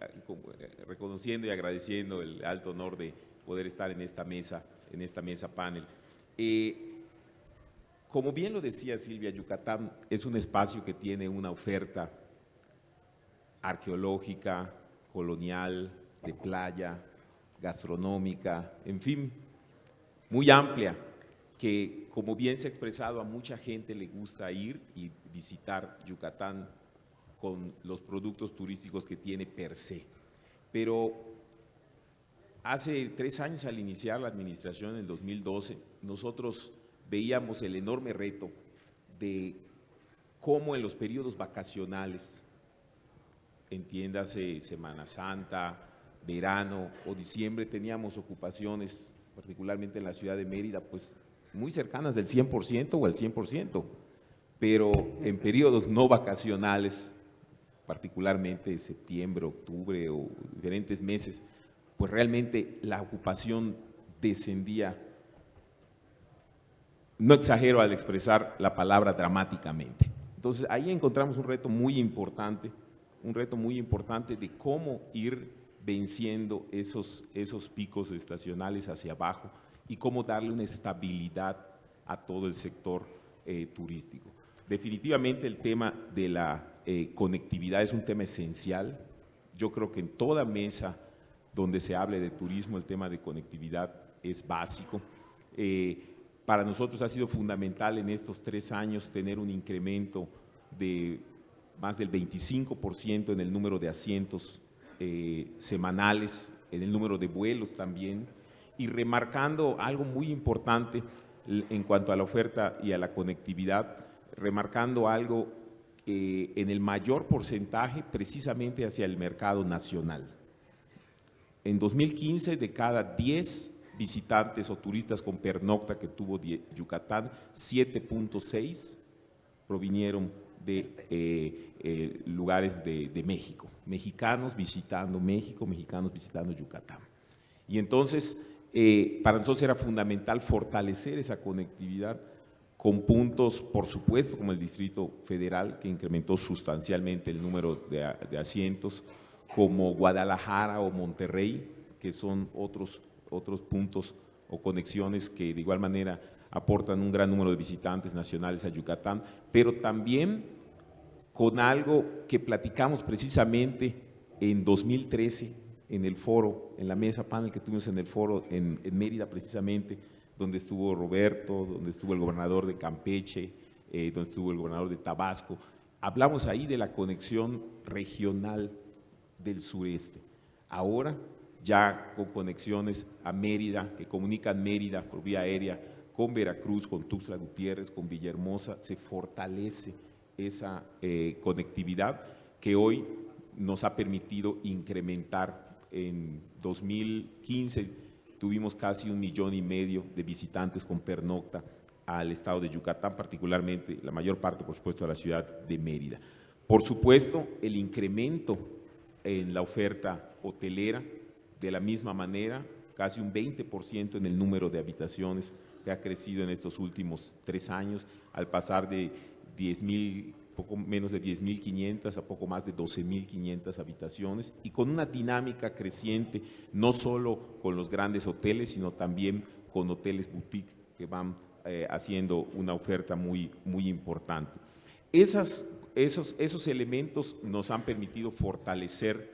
reconociendo y agradeciendo el alto honor de poder estar en esta mesa panel. Como bien lo decía Silvia, Yucatán es un espacio que tiene una oferta arqueológica, colonial, de playa, gastronómica, en fin, muy amplia, que como bien se ha expresado, a mucha gente le gusta ir y visitar Yucatán con los productos turísticos que tiene per se. Pero hace 3 años, al iniciar la administración en el 2012, nosotros veíamos el enorme reto de cómo en los periodos vacacionales, entiéndase Semana Santa, verano o diciembre, teníamos ocupaciones, particularmente en la ciudad de Mérida, pues muy cercanas del 100% o al 100%, pero en periodos no vacacionales, particularmente septiembre, octubre o diferentes meses, pues realmente la ocupación descendía, no exagero al expresar la palabra dramáticamente. Entonces ahí encontramos un reto muy importante de cómo ir venciendo esos picos estacionales hacia abajo y cómo darle una estabilidad a todo el sector turístico. Definitivamente el tema de la conectividad es un tema esencial. Yo creo que en toda mesa donde se hable de turismo el tema de conectividad es básico. Para nosotros ha sido fundamental en estos 3 años tener un incremento de más del 25% en el número de asientos semanales, en el número de vuelos también, y remarcando algo muy importante en cuanto a la oferta y a la conectividad, remarcando algo en el mayor porcentaje precisamente hacia el mercado nacional. En 2015, de cada 10 visitantes o turistas con pernocta que tuvo Yucatán, 7.6 provinieron de lugares de México, mexicanos visitando México, mexicanos visitando Yucatán. Y entonces, para nosotros era fundamental fortalecer esa conectividad con puntos, por supuesto, como el Distrito Federal, que incrementó sustancialmente el número de asientos, como Guadalajara o Monterrey, que son otros otros puntos o conexiones que de igual manera aportan un gran número de visitantes nacionales a Yucatán, pero también con algo que platicamos precisamente en 2013 en el foro, en la mesa panel que tuvimos en el foro en Mérida precisamente, donde estuvo Roberto, donde estuvo el gobernador de Campeche, donde estuvo el gobernador de Tabasco. Hablamos ahí de la conexión regional del sureste. Ahora ya con conexiones a Mérida, que comunican Mérida por vía aérea con Veracruz, con Tuxtla Gutiérrez, con Villahermosa, se fortalece esa conectividad que hoy nos ha permitido incrementar. En 2015 tuvimos casi 1,5 millones de visitantes con pernocta al estado de Yucatán, particularmente la mayor parte, por supuesto, a la ciudad de Mérida. Por supuesto, el incremento en la oferta hotelera, de la misma manera, casi un 20% en el número de habitaciones que ha crecido en estos últimos 3 años, al pasar de 10,000, poco menos de 10,500 a poco más de 12,500 habitaciones, y con una dinámica creciente, no solo con los grandes hoteles, sino también con hoteles boutique que van haciendo una oferta muy importante. Esos elementos nos han permitido fortalecer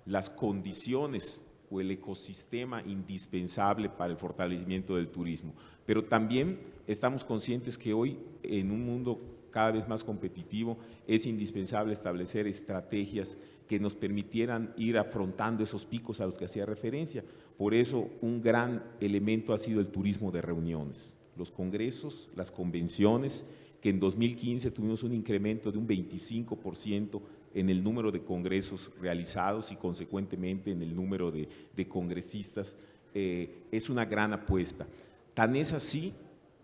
las condiciones o el ecosistema indispensable para el fortalecimiento del turismo, pero también estamos conscientes que hoy, en un mundo cada vez más competitivo, es indispensable establecer estrategias que nos permitieran ir afrontando esos picos a los que hacía referencia. Por eso, un gran elemento ha sido el turismo de reuniones, los congresos, las convenciones, que en 2015 tuvimos un incremento de un 25% en el número de congresos realizados y consecuentemente en el número de congresistas. Es una gran apuesta. Tan es así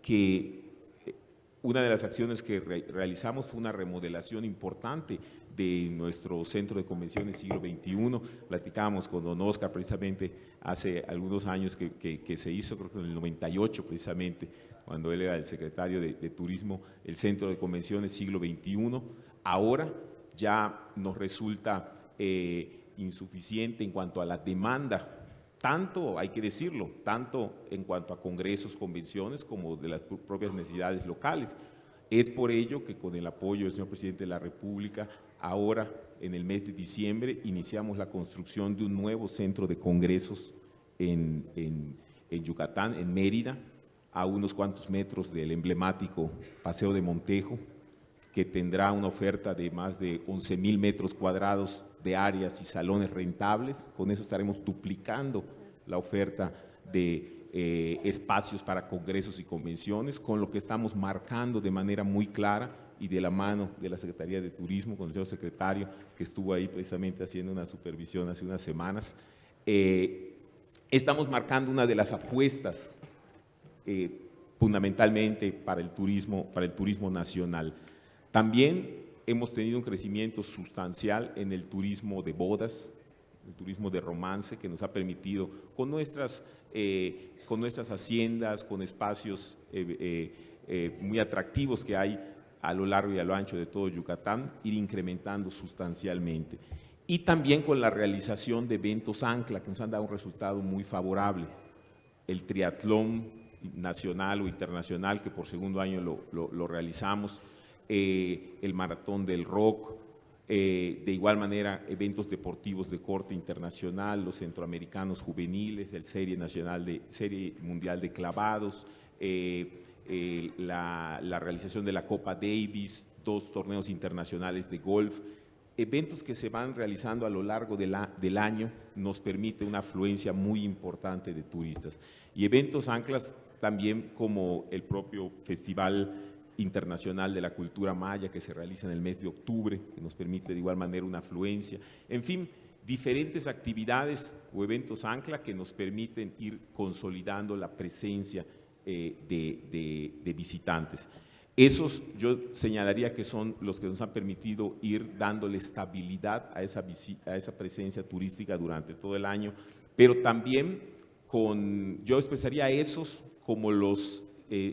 que una de las acciones que realizamos fue una remodelación importante de nuestro centro de convenciones siglo XXI. Platicábamos con don Oscar precisamente hace algunos años que se hizo, creo que en el 98 precisamente, cuando él era el secretario de Turismo, el centro de convenciones siglo XXI. Ahora ya nos resulta insuficiente en cuanto a la demanda, tanto, hay que decirlo, tanto en cuanto a congresos, convenciones, como de las propias necesidades locales. Es por ello que con el apoyo del señor presidente de la República, ahora en el mes de diciembre iniciamos la construcción de un nuevo centro de congresos en Yucatán, en Mérida, a unos cuantos metros del emblemático Paseo de Montejo, que tendrá una oferta de más de 11,000 metros cuadrados de áreas y salones rentables. Con eso estaremos duplicando la oferta de espacios para congresos y convenciones, con lo que estamos marcando de manera muy clara y de la mano de la Secretaría de Turismo, con el señor secretario que estuvo ahí precisamente haciendo una supervisión hace unas semanas. Estamos marcando una de las apuestas fundamentalmente para el turismo nacional. También hemos tenido un crecimiento sustancial en el turismo de bodas, el turismo de romance, que nos ha permitido con nuestras haciendas, con espacios muy atractivos que hay a lo largo y a lo ancho de todo Yucatán, ir incrementando sustancialmente. Y también con la realización de eventos ancla, que nos han dado un resultado muy favorable. El triatlón nacional o internacional, que por segundo año lo realizamos, el maratón del rock, de igual manera eventos deportivos de corte internacional, los centroamericanos juveniles, el Serie Mundial de Clavados, la realización de la Copa Davis, 2 torneos internacionales de golf. Eventos que se van realizando a lo largo del año nos permite una afluencia muy importante de turistas. Y eventos anclas también, como el propio Festival Internacional de la Cultura Maya, que se realiza en el mes de octubre, que nos permite de igual manera una afluencia. En fin, diferentes actividades o eventos ancla que nos permiten ir consolidando la presencia de visitantes. Esos yo señalaría que son los que nos han permitido ir dándole estabilidad a esa presencia turística durante todo el año, pero también yo expresaría esos como los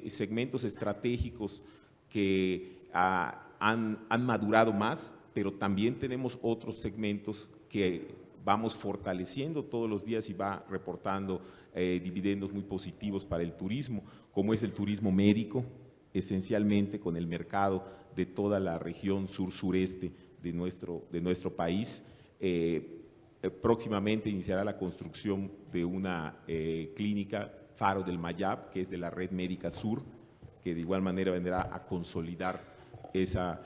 segmentos estratégicos que han madurado más, pero también tenemos otros segmentos que vamos fortaleciendo todos los días y va reportando dividendos muy positivos para el turismo, como es el turismo médico, esencialmente con el mercado de toda la región sur-sureste de nuestro país. Próximamente iniciará la construcción de una clínica Faro del Mayab, que es de la Red Médica Sur, que de igual manera vendrá a consolidar esa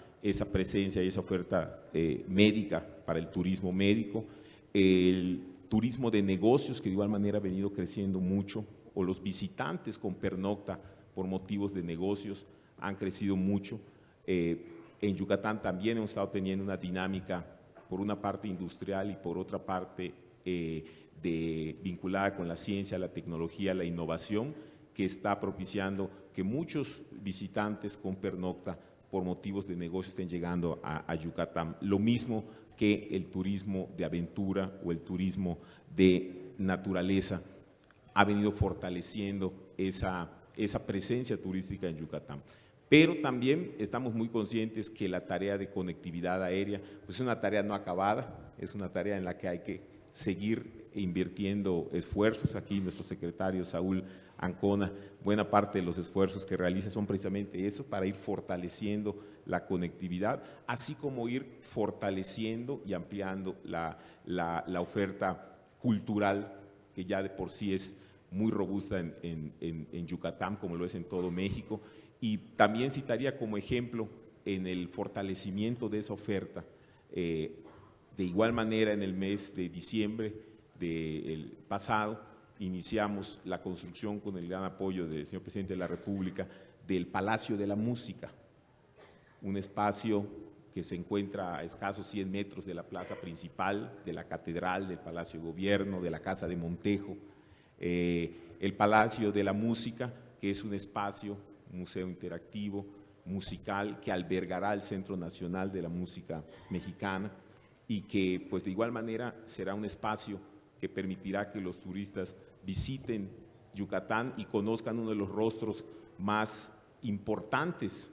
presencia y esa oferta médica para el turismo médico. El turismo de negocios, que de igual manera ha venido creciendo mucho, o los visitantes con pernocta por motivos de negocios han crecido mucho. En Yucatán también hemos estado teniendo una dinámica, por una parte industrial y por otra parte vinculada con la ciencia, la tecnología, la innovación, que está propiciando que muchos visitantes con pernocta por motivos de negocio estén llegando a Yucatán. Lo mismo que el turismo de aventura o el turismo de naturaleza ha venido fortaleciendo esa presencia turística en Yucatán. Pero también estamos muy conscientes que la tarea de conectividad aérea pues es una tarea no acabada, es una tarea en la que hay que seguir invirtiendo esfuerzos. Aquí nuestro secretario Saúl Ancona, buena parte de los esfuerzos que realiza son precisamente eso, para ir fortaleciendo la conectividad, así como ir fortaleciendo y ampliando la oferta cultural, que ya de por sí es muy robusta en Yucatán, como lo es en todo México. Y también citaría como ejemplo en el fortalecimiento de esa oferta, de igual manera en el mes de diciembre del pasado, iniciamos la construcción con el gran apoyo del señor Presidente de la República del Palacio de la Música, un espacio que se encuentra a escasos 100 metros de la plaza principal, de la Catedral, del Palacio de Gobierno, de la Casa de Montejo. El Palacio de la Música, que es un espacio, un museo interactivo, musical, que albergará el Centro Nacional de la Música Mexicana y que pues de igual manera será un espacio que permitirá que los turistas visiten Yucatán y conozcan uno de los rostros más importantes,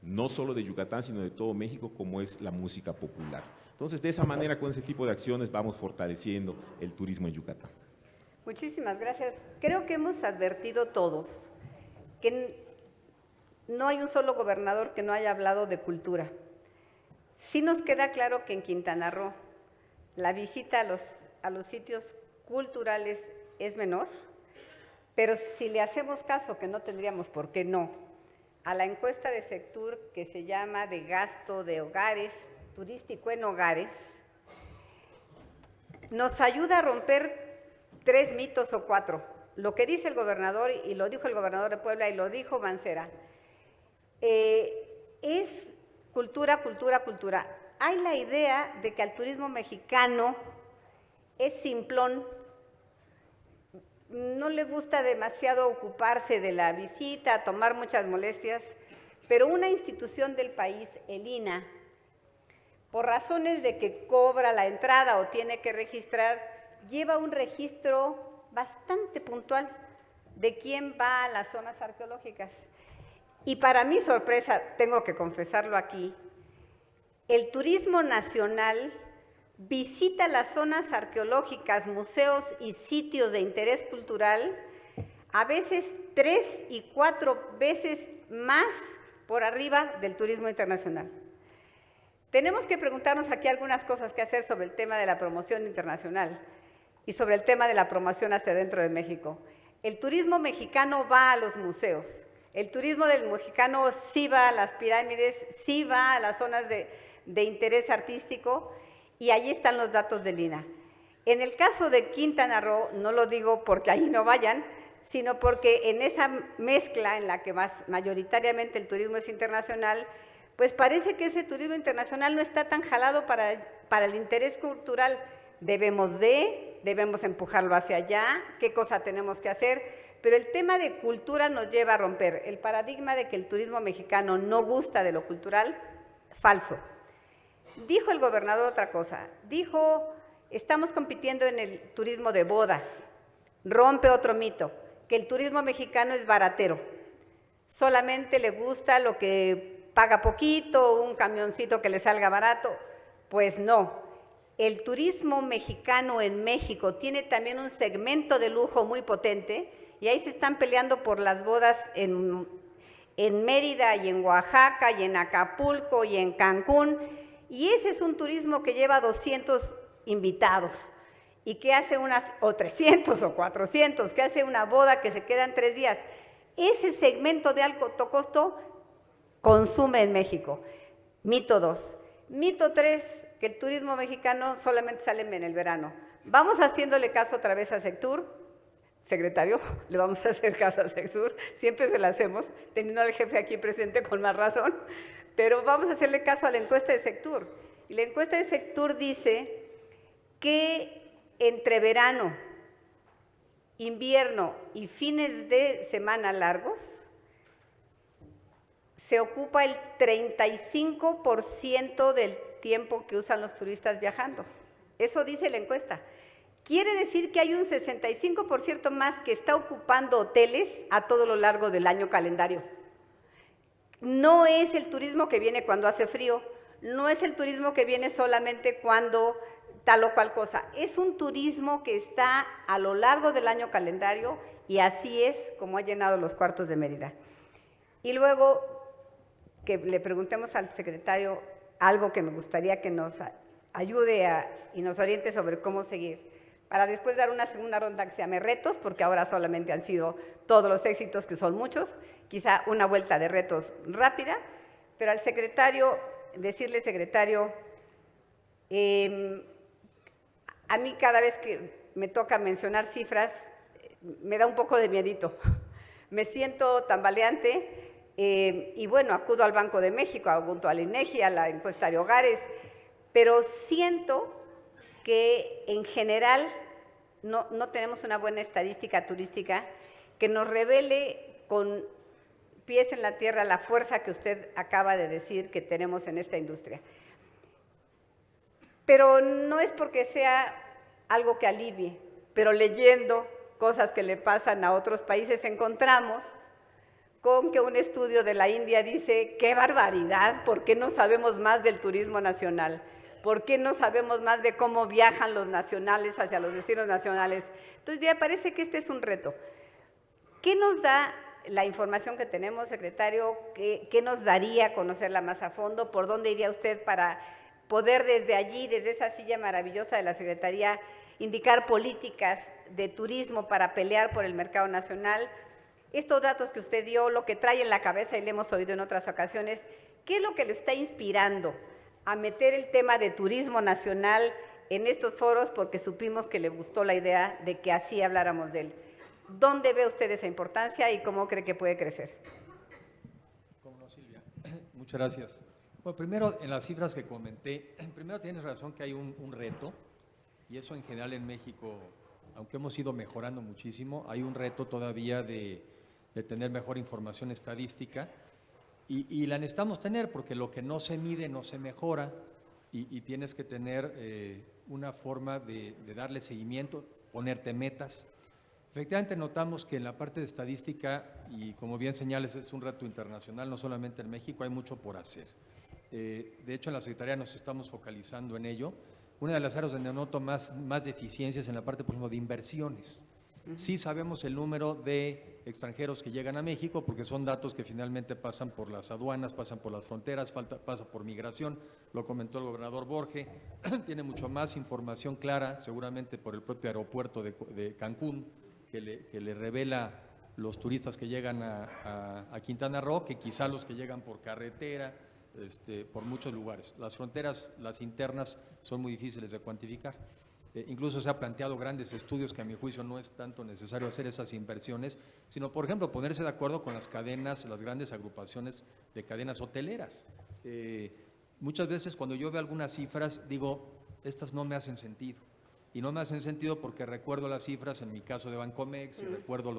no solo de Yucatán, sino de todo México, como es la música popular. Entonces, de esa manera, con ese tipo de acciones, vamos fortaleciendo el turismo en Yucatán. Muchísimas gracias. Creo que hemos advertido todos que no hay un solo gobernador que no haya hablado de cultura. Sí nos queda claro que en Quintana Roo la visita a los sitios culturales es menor, pero si le hacemos caso, que no tendríamos por qué no, a la encuesta de Sectur que se llama de gasto de hogares, turístico en hogares, nos ayuda a romper 3 mitos o 4. Lo que dice el gobernador, y lo dijo el gobernador de Puebla y lo dijo Mancera, es cultura, cultura, cultura. Hay la idea de que al turismo mexicano es simplón, no le gusta demasiado ocuparse de la visita, tomar muchas molestias, pero una institución del país, el INAH, por razones de que cobra la entrada o tiene que registrar, lleva un registro bastante puntual de quién va a las zonas arqueológicas. Y para mi sorpresa, tengo que confesarlo aquí, el turismo nacional visita las zonas arqueológicas, museos y sitios de interés cultural a veces 3 y 4 veces más por arriba del turismo internacional. Tenemos que preguntarnos aquí algunas cosas que hacer sobre el tema de la promoción internacional y sobre el tema de la promoción hacia dentro de México. El turismo mexicano va a los museos, el turismo del mexicano sí va a las pirámides, sí va a las zonas de interés artístico, y ahí están los datos del INAH. En el caso de Quintana Roo, no lo digo porque ahí no vayan, sino porque en esa mezcla en la que mayoritariamente el turismo es internacional, pues parece que ese turismo internacional no está tan jalado para el interés cultural. Debemos empujarlo hacia allá, qué cosa tenemos que hacer, pero el tema de cultura nos lleva a romper el paradigma de que el turismo mexicano no gusta de lo cultural, falso. Dijo el gobernador otra cosa, dijo, estamos compitiendo en el turismo de bodas, rompe otro mito, que el turismo mexicano es baratero, solamente le gusta lo que paga poquito, un camioncito que le salga barato, pues no. el turismo mexicano en México tiene también un segmento de lujo muy potente, y ahí se están peleando por las bodas en Mérida y en Oaxaca y en Acapulco y en Cancún, y ese es un turismo que lleva 200 invitados y que hace o 300 o 400, que hace una boda que se queda en 3 días. Ese segmento de alto costo consume en México. Mito 2. Mito 3, que el turismo mexicano solamente sale en el verano. Vamos haciéndole caso otra vez a Sectur, secretario, le vamos a hacer caso a Sectur, siempre se la hacemos, teniendo al jefe aquí presente con más razón, pero vamos a hacerle caso a la encuesta de Sectur. Y la encuesta de Sectur dice que entre verano, invierno y fines de semana largos, se ocupa el 35% del tiempo que usan los turistas viajando. Eso dice la encuesta. Quiere decir que hay un 65% más que está ocupando hoteles a todo lo largo del año calendario. No es el turismo que viene cuando hace frío, no es el turismo que viene solamente cuando tal o cual cosa. Es un turismo que está a lo largo del año calendario, y así es como ha llenado los cuartos de Mérida. Y luego que le preguntemos al secretario algo que me gustaría que nos ayude y nos oriente sobre cómo seguir, para después dar una segunda ronda que se llame retos, porque ahora solamente han sido todos los éxitos, que son muchos, quizá una vuelta de retos rápida, pero al secretario, decirle, secretario, a mí cada vez que me toca mencionar cifras, me da un poco de miedito. Me siento tambaleante y bueno, acudo al Banco de México, acudo al INEGI, a la encuesta de hogares, pero siento que en general no tenemos una buena estadística turística que nos revele con pies en la tierra la fuerza que usted acaba de decir que tenemos en esta industria. Pero no es porque sea algo que alivie, pero leyendo cosas que le pasan a otros países encontramos con que un estudio de la India dice: ¡qué barbaridad! ¿Por qué no sabemos más del turismo nacional? ¿Por qué no sabemos más de cómo viajan los nacionales hacia los destinos nacionales? Entonces ya parece que este es un reto. ¿Qué nos da la información que tenemos, secretario? ¿Qué nos daría conocerla más a fondo? ¿Por dónde iría usted para poder desde allí, desde esa silla maravillosa de la Secretaría, indicar políticas de turismo para pelear por el mercado nacional? Estos datos que usted dio, lo que trae en la cabeza, y le hemos oído en otras ocasiones, ¿qué es lo que le está inspirando a meter el tema de turismo nacional en estos foros? Porque supimos que le gustó la idea de que así habláramos de él. ¿Dónde ve usted esa importancia y cómo cree que puede crecer? Cómo no, Silvia. Muchas gracias. Bueno, primero, en las cifras que comenté, primero tienes razón que hay un reto, y eso en general en México, aunque hemos ido mejorando muchísimo, hay un reto todavía de tener mejor información estadística, y la necesitamos tener porque lo que no se mide no se mejora, y tienes que tener una forma de darle seguimiento, ponerte metas. Efectivamente notamos que en la parte de estadística, y como bien señales, es un reto internacional, no solamente en México, hay mucho por hacer. De hecho, en la Secretaría nos estamos focalizando en ello. Una de las áreas donde noto más deficiencias en la parte, por ejemplo, de inversiones. Sí sabemos el número de extranjeros que llegan a México, porque son datos que finalmente pasan por las aduanas, pasan por las fronteras, pasa por migración, lo comentó el gobernador Borge, tiene mucho más información clara, seguramente por el propio aeropuerto de Cancún, que le revela los turistas que llegan a Quintana Roo, que quizá los que llegan por carretera, por muchos lugares. Las fronteras, las internas, son muy difíciles de cuantificar. Incluso se ha planteado grandes estudios que a mi juicio no es tanto necesario hacer esas inversiones, sino, por ejemplo, ponerse de acuerdo con las cadenas, las grandes agrupaciones de cadenas hoteleras. Muchas veces cuando yo veo algunas cifras, digo, estas no me hacen sentido. Y no me hacen sentido porque recuerdo las cifras, en mi caso de Bancomex, y recuerdo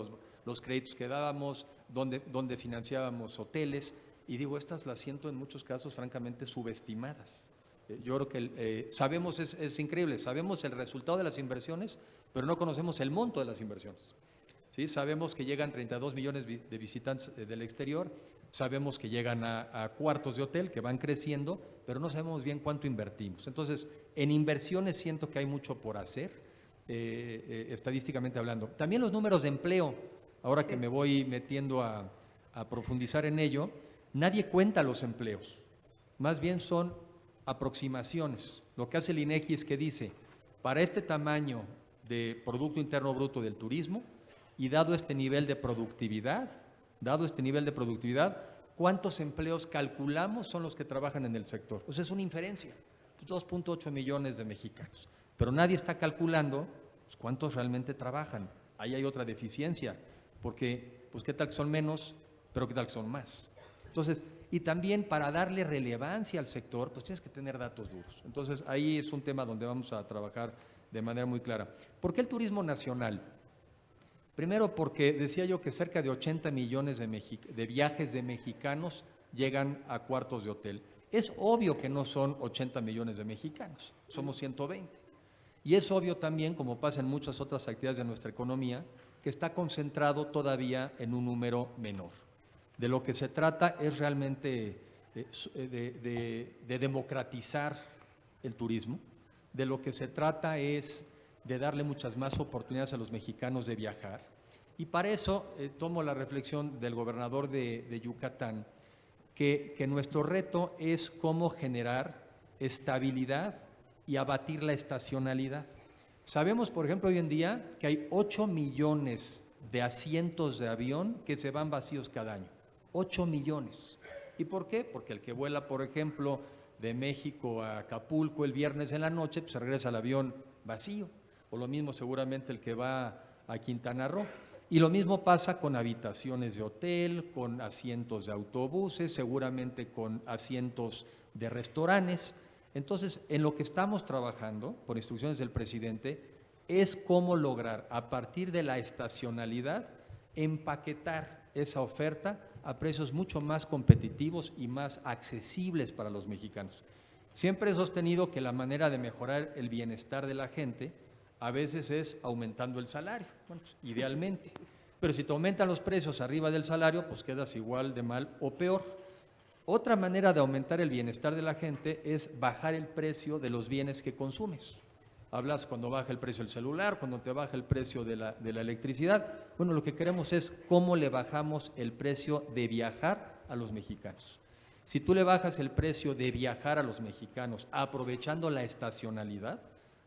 los créditos que dábamos, donde financiábamos hoteles, y digo, estas las siento en muchos casos francamente subestimadas. Yo creo que sabemos, es increíble, sabemos el resultado de las inversiones, pero no conocemos el monto de las inversiones. ¿Sí? Sabemos que llegan 32 millones de visitantes del exterior, sabemos que llegan a cuartos de hotel, que van creciendo, pero no sabemos bien cuánto invertimos. Entonces, en inversiones siento que hay mucho por hacer, estadísticamente hablando. También los números de empleo, ahora que me voy metiendo a profundizar en ello, nadie cuenta los empleos, más bien son aproximaciones. Lo que hace el INEGI es que dice, para este tamaño de Producto Interno Bruto del turismo y dado este nivel de productividad, ¿cuántos empleos calculamos son los que trabajan en el sector? Pues es una inferencia, 2.8 millones de mexicanos, pero nadie está calculando pues, cuántos realmente trabajan. Ahí hay otra deficiencia, porque pues qué tal que son menos, pero qué tal que son más. Entonces, y también para darle relevancia al sector, pues tienes que tener datos duros. Entonces, ahí es un tema donde vamos a trabajar de manera muy clara. ¿Por qué el turismo nacional? Primero porque decía yo que cerca de 80 millones de viajes de mexicanos llegan a cuartos de hotel. Es obvio que no son 80 millones de mexicanos, somos 120. Y es obvio también, como pasa en muchas otras actividades de nuestra economía, que está concentrado todavía en un número menor. De lo que se trata es realmente de democratizar el turismo, de lo que se trata es de darle muchas más oportunidades a los mexicanos de viajar. Y para eso tomo la reflexión del gobernador de Yucatán, que nuestro reto es cómo generar estabilidad y abatir la estacionalidad. Sabemos, por ejemplo, hoy en día que hay 8 millones de asientos de avión que se van vacíos cada año. 8 millones. ¿Y por qué? Porque el que vuela, por ejemplo, de México a Acapulco el viernes en la noche, pues regresa al avión vacío. O lo mismo seguramente el que va a Quintana Roo. Y lo mismo pasa con habitaciones de hotel, con asientos de autobuses, seguramente con asientos de restaurantes. Entonces, en lo que estamos trabajando, por instrucciones del presidente, es cómo lograr, a partir de la estacionalidad, empaquetar esa oferta a precios mucho más competitivos y más accesibles para los mexicanos. Siempre he sostenido que la manera de mejorar el bienestar de la gente a veces es aumentando el salario, bueno, pues, idealmente. Pero si te aumentan los precios arriba del salario, pues quedas igual de mal o peor. Otra manera de aumentar el bienestar de la gente es bajar el precio de los bienes que consumes. Hablas cuando baja el precio del celular, cuando te baja el precio de la electricidad. Bueno, lo que queremos es cómo le bajamos el precio de viajar a los mexicanos. Si tú le bajas el precio de viajar a los mexicanos aprovechando la estacionalidad,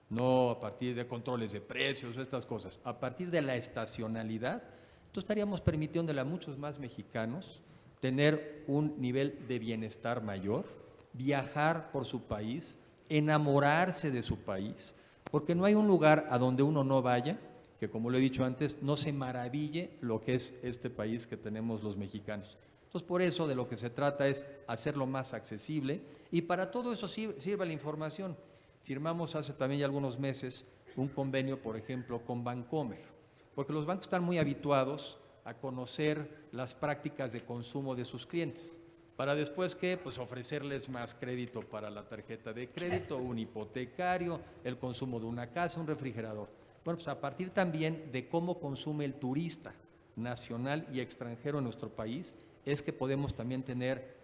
no a partir de controles de precios o estas cosas, a partir de la estacionalidad, entonces estaríamos permitiéndole a muchos más mexicanos tener un nivel de bienestar mayor, viajar por su país, enamorarse de su país, porque no hay un lugar a donde uno no vaya, que como lo he dicho antes, no se maraville lo que es este país que tenemos los mexicanos. Entonces, por eso de lo que se trata es hacerlo más accesible y para todo eso sirve la información. Firmamos hace también ya algunos meses un convenio, por ejemplo, con Bancomer, porque los bancos están muy habituados a conocer las prácticas de consumo de sus clientes, para después que pues ofrecerles más crédito para la tarjeta de crédito, un hipotecario, el consumo de una casa, un refrigerador. Bueno, pues a partir también de cómo consume el turista nacional y extranjero en nuestro país, es que podemos también tener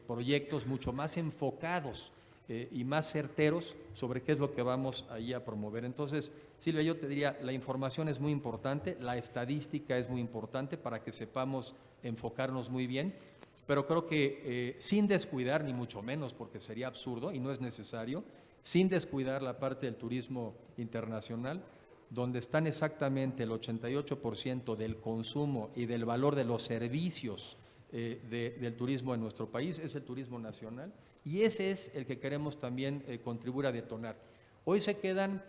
proyectos mucho más enfocados y más certeros sobre qué es lo que vamos ahí a promover. Entonces, Silvia, yo te diría, la información es muy importante, la estadística es muy importante para que sepamos enfocarnos muy bien, pero creo que sin descuidar, ni mucho menos, porque sería absurdo y no es necesario, sin descuidar la parte del turismo internacional, donde están exactamente el 88% del consumo y del valor de los servicios del turismo en nuestro país, es el turismo nacional, y ese es el que queremos también contribuir a detonar. Hoy se quedan,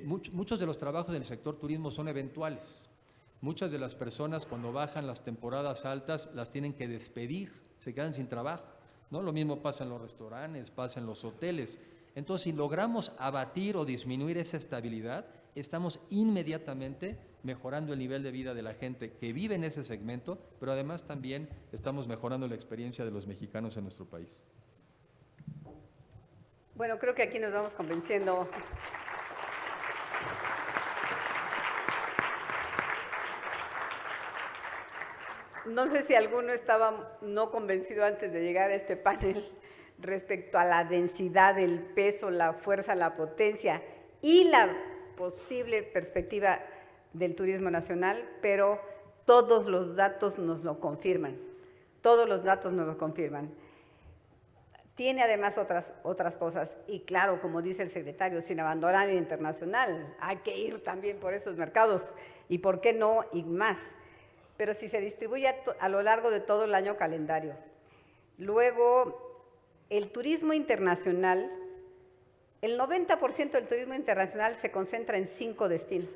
muchos de los trabajos del sector turismo son eventuales. Muchas de las personas cuando bajan las temporadas altas las tienen que despedir, se quedan sin trabajo, ¿no? Lo mismo pasa en los restaurantes, pasa en los hoteles. Entonces, si logramos abatir o disminuir esa estabilidad, estamos inmediatamente mejorando el nivel de vida de la gente que vive en ese segmento, pero además también estamos mejorando la experiencia de los mexicanos en nuestro país. Bueno, creo que aquí nos vamos convenciendo. No sé si alguno estaba no convencido antes de llegar a este panel respecto a la densidad, el peso, la fuerza, la potencia y la posible perspectiva del turismo nacional, pero todos los datos nos lo confirman. Todos los datos nos lo confirman. Tiene además otras cosas, y claro, como dice el secretario, sin abandonar el internacional, hay que ir también por esos mercados, y por qué no, y más. Pero si se distribuye a lo largo de todo el año calendario. Luego, el turismo internacional, el 90% del turismo internacional se concentra en 5 destinos.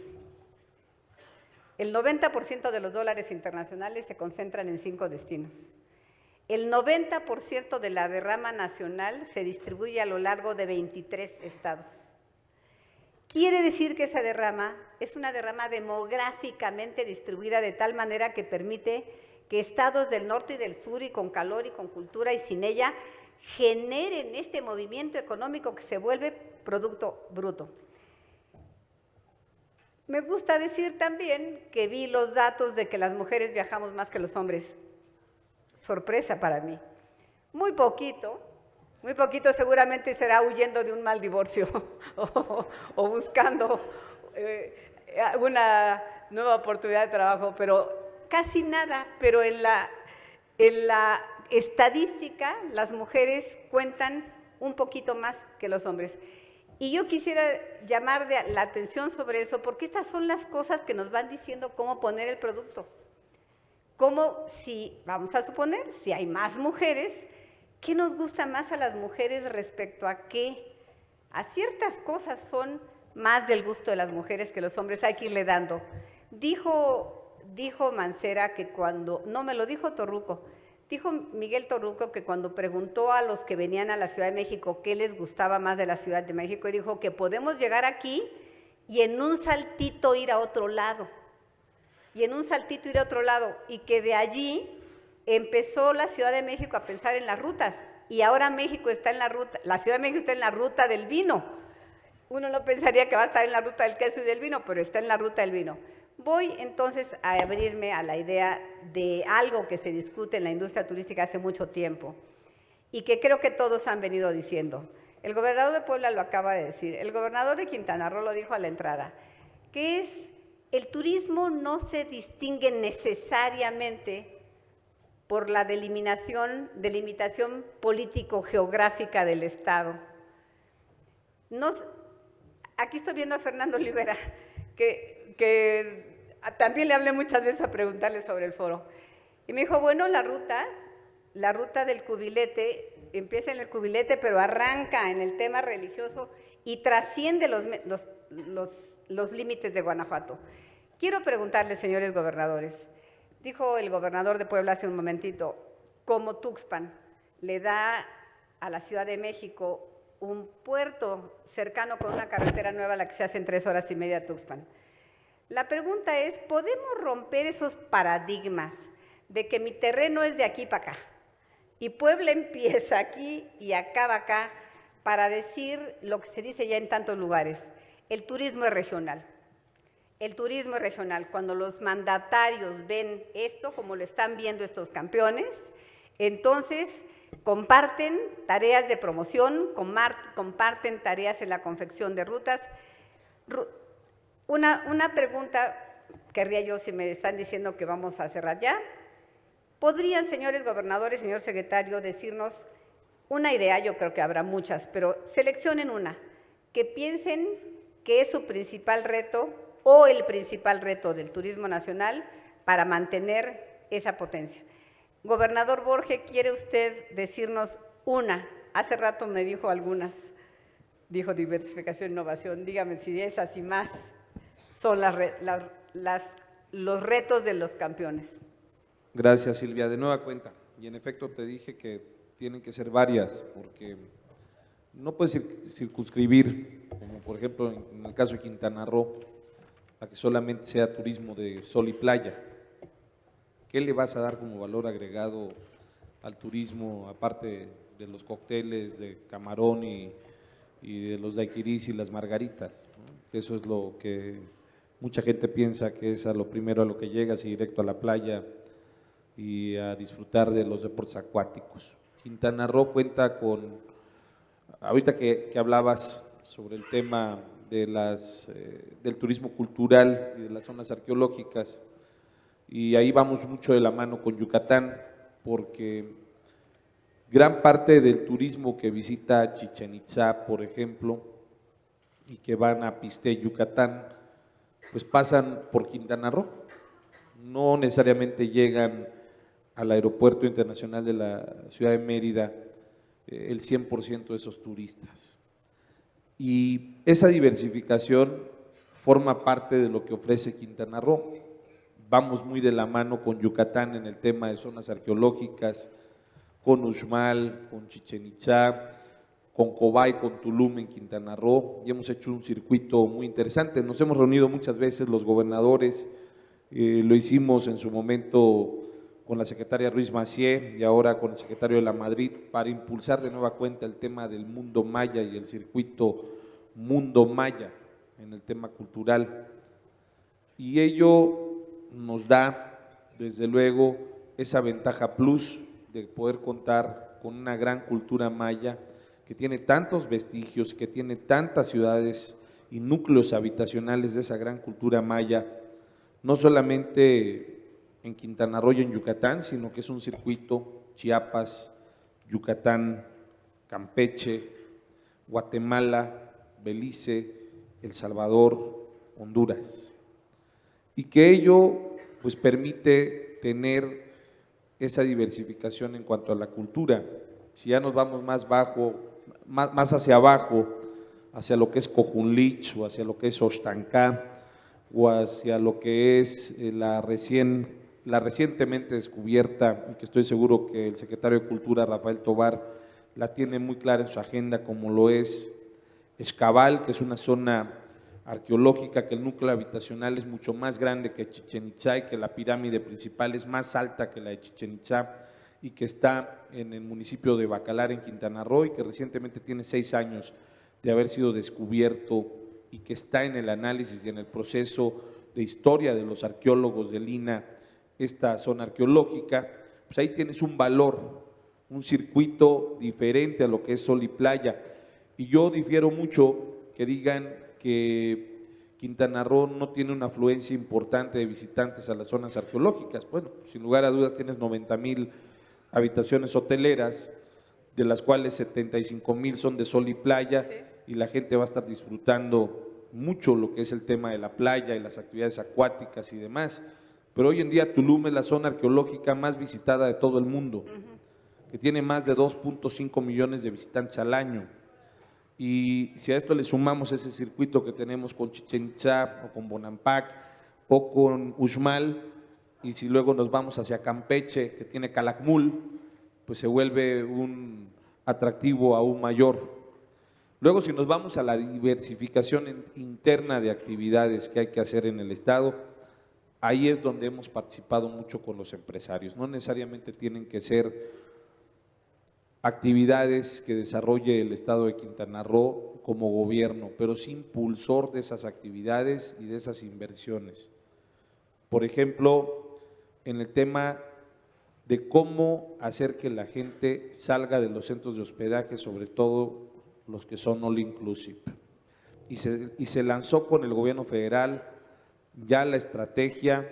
El 90% de los dólares internacionales se concentran en 5 destinos. El 90% de la derrama nacional se distribuye a lo largo de 23 estados. Quiere decir que esa derrama es una derrama demográficamente distribuida de tal manera que permite que estados del norte y del sur, y con calor y con cultura y sin ella, generen este movimiento económico que se vuelve Producto Bruto. Me gusta decir también que vi los datos de que las mujeres viajamos más que los hombres. Sorpresa para mí. Muy poquito seguramente será huyendo de un mal divorcio o buscando una nueva oportunidad de trabajo, pero casi nada. Pero en la estadística las mujeres cuentan un poquito más que los hombres. Y yo quisiera llamar la atención sobre eso, porque estas son las cosas que nos van diciendo cómo poner el producto. Como si, vamos a suponer, si hay más mujeres, ¿qué nos gusta más a las mujeres respecto a qué? A ciertas cosas son más del gusto de las mujeres que los hombres, hay que irle dando. Dijo Mancera que cuando, no me lo dijo Torruco, dijo Miguel Torruco que cuando preguntó a los que venían a la Ciudad de México qué les gustaba más de la Ciudad de México, dijo que podemos llegar aquí y en un saltito ir a otro lado. Y que de allí empezó la Ciudad de México a pensar en las rutas, y ahora México está en la ruta, la Ciudad de México está en la ruta del vino. Uno no pensaría que va a estar en la ruta del queso y del vino, pero está en la ruta del vino. Voy entonces a abrirme a la idea de algo que se discute en la industria turística hace mucho tiempo y que creo que todos han venido diciendo. El gobernador de Puebla lo acaba de decir, el gobernador de Quintana Roo lo dijo a la entrada, que es el turismo no se distingue necesariamente por la delimitación político-geográfica del Estado. Aquí estoy viendo a Fernando Olivera, que también le hablé muchas veces a preguntarle sobre el foro. Y me dijo, bueno, la ruta del cubilete, empieza en el cubilete, pero arranca en el tema religioso y trasciende los límites de Guanajuato. Quiero preguntarles, señores gobernadores, dijo el gobernador de Puebla hace un momentito, como Tuxpan le da a la Ciudad de México un puerto cercano con una carretera nueva a la que se hace en 3 horas y media a Tuxpan. La pregunta es, ¿podemos romper esos paradigmas de que mi terreno es de aquí para acá y Puebla empieza aquí y acaba acá, para decir lo que se dice ya en tantos lugares? El turismo es regional. El turismo es regional. Cuando los mandatarios ven esto, como lo están viendo estos campeones, entonces comparten tareas de promoción, comparten tareas en la confección de rutas. Una pregunta querría yo, si me están diciendo que vamos a cerrar ya. ¿Podrían, señores gobernadores, señor secretario, decirnos una idea? Yo creo que habrá muchas, pero seleccionen una, que piensen que es su principal reto o el principal reto del turismo nacional para mantener esa potencia. Gobernador Borge, ¿quiere usted decirnos una? Hace rato me dijo algunas, dijo diversificación, innovación. Dígame si esas y más son los retos de los campeones. Gracias, Silvia. De nueva cuenta, y en efecto te dije que tienen que ser varias, porque no puedes circunscribir, como por ejemplo en el caso de Quintana Roo, a que solamente sea turismo de sol y playa. ¿Qué le vas a dar como valor agregado al turismo, aparte de los cócteles de camarón y de los daiquiris y las margaritas? ¿No? Eso es lo que mucha gente piensa que es a lo primero a lo que llegas y directo a la playa y a disfrutar de los deportes acuáticos. Quintana Roo cuenta con, ahorita que hablabas sobre el tema de del turismo cultural y de las zonas arqueológicas, y ahí vamos mucho de la mano con Yucatán, porque gran parte del turismo que visita Chichén Itzá, por ejemplo, y que van a Pisté, Yucatán, pues pasan por Quintana Roo, no necesariamente llegan al Aeropuerto Internacional de la Ciudad de Mérida el 100% de esos turistas. Y esa diversificación forma parte de lo que ofrece Quintana Roo. Vamos muy de la mano con Yucatán en el tema de zonas arqueológicas, con Uxmal, con Chichén Itzá, con Cobay, con Tulum en Quintana Roo, y hemos hecho un circuito muy interesante. Nos hemos reunido muchas veces los gobernadores, lo hicimos en su momento con la secretaria Ruiz Massieu y ahora con el secretario de la Madrid, para impulsar de nueva cuenta el tema del mundo maya y el circuito Mundo Maya en el tema cultural. Y ello nos da, desde luego, esa ventaja plus de poder contar con una gran cultura maya que tiene tantos vestigios, que tiene tantas ciudades y núcleos habitacionales de esa gran cultura maya, no solamente en Quintana Roo y en Yucatán, sino que es un circuito Chiapas, Yucatán, Campeche, Guatemala, Belice, El Salvador, Honduras. Y que ello pues permite tener esa diversificación en cuanto a la cultura. Si ya nos vamos más hacia abajo, hacia lo que es Cojunlich o hacia lo que es Oxtancá o hacia lo que es la recientemente descubierta, y que estoy seguro que el secretario de Cultura, Rafael Tobar, la tiene muy clara en su agenda, como lo es Xcaval, que es una zona arqueológica, que el núcleo habitacional es mucho más grande que Chichén Itzá y que la pirámide principal es más alta que la de Chichén Itzá, y que está en el municipio de Bacalar, en Quintana Roo, y que recientemente tiene 6 años de haber sido descubierto, y que está en el análisis y en el proceso de historia de los arqueólogos del INAH, esta zona arqueológica. Pues ahí tienes un valor, un circuito diferente a lo que es sol y playa. Y yo difiero mucho que digan que Quintana Roo no tiene una afluencia importante de visitantes a las zonas arqueológicas. Bueno, sin lugar a dudas tienes 90,000 habitaciones hoteleras, de las cuales 75,000 son de sol y playa, sí, y la gente va a estar disfrutando mucho lo que es el tema de la playa y las actividades acuáticas y demás. Pero hoy en día Tulum es la zona arqueológica más visitada de todo el mundo, que tiene más de 2.5 millones de visitantes al año. Y si a esto le sumamos ese circuito que tenemos con Chichén Itzá o con Bonampak o con Uxmal, y si luego nos vamos hacia Campeche, que tiene Calakmul, pues se vuelve un atractivo aún mayor. Luego, si nos vamos a la diversificación interna de actividades que hay que hacer en el Estado, ahí es donde hemos participado mucho con los empresarios. No necesariamente tienen que ser actividades que desarrolle el Estado de Quintana Roo como gobierno, pero sí impulsor de esas actividades y de esas inversiones. Por ejemplo, en el tema de cómo hacer que la gente salga de los centros de hospedaje, sobre todo los que son all inclusive. Y se lanzó con el gobierno federal ya la estrategia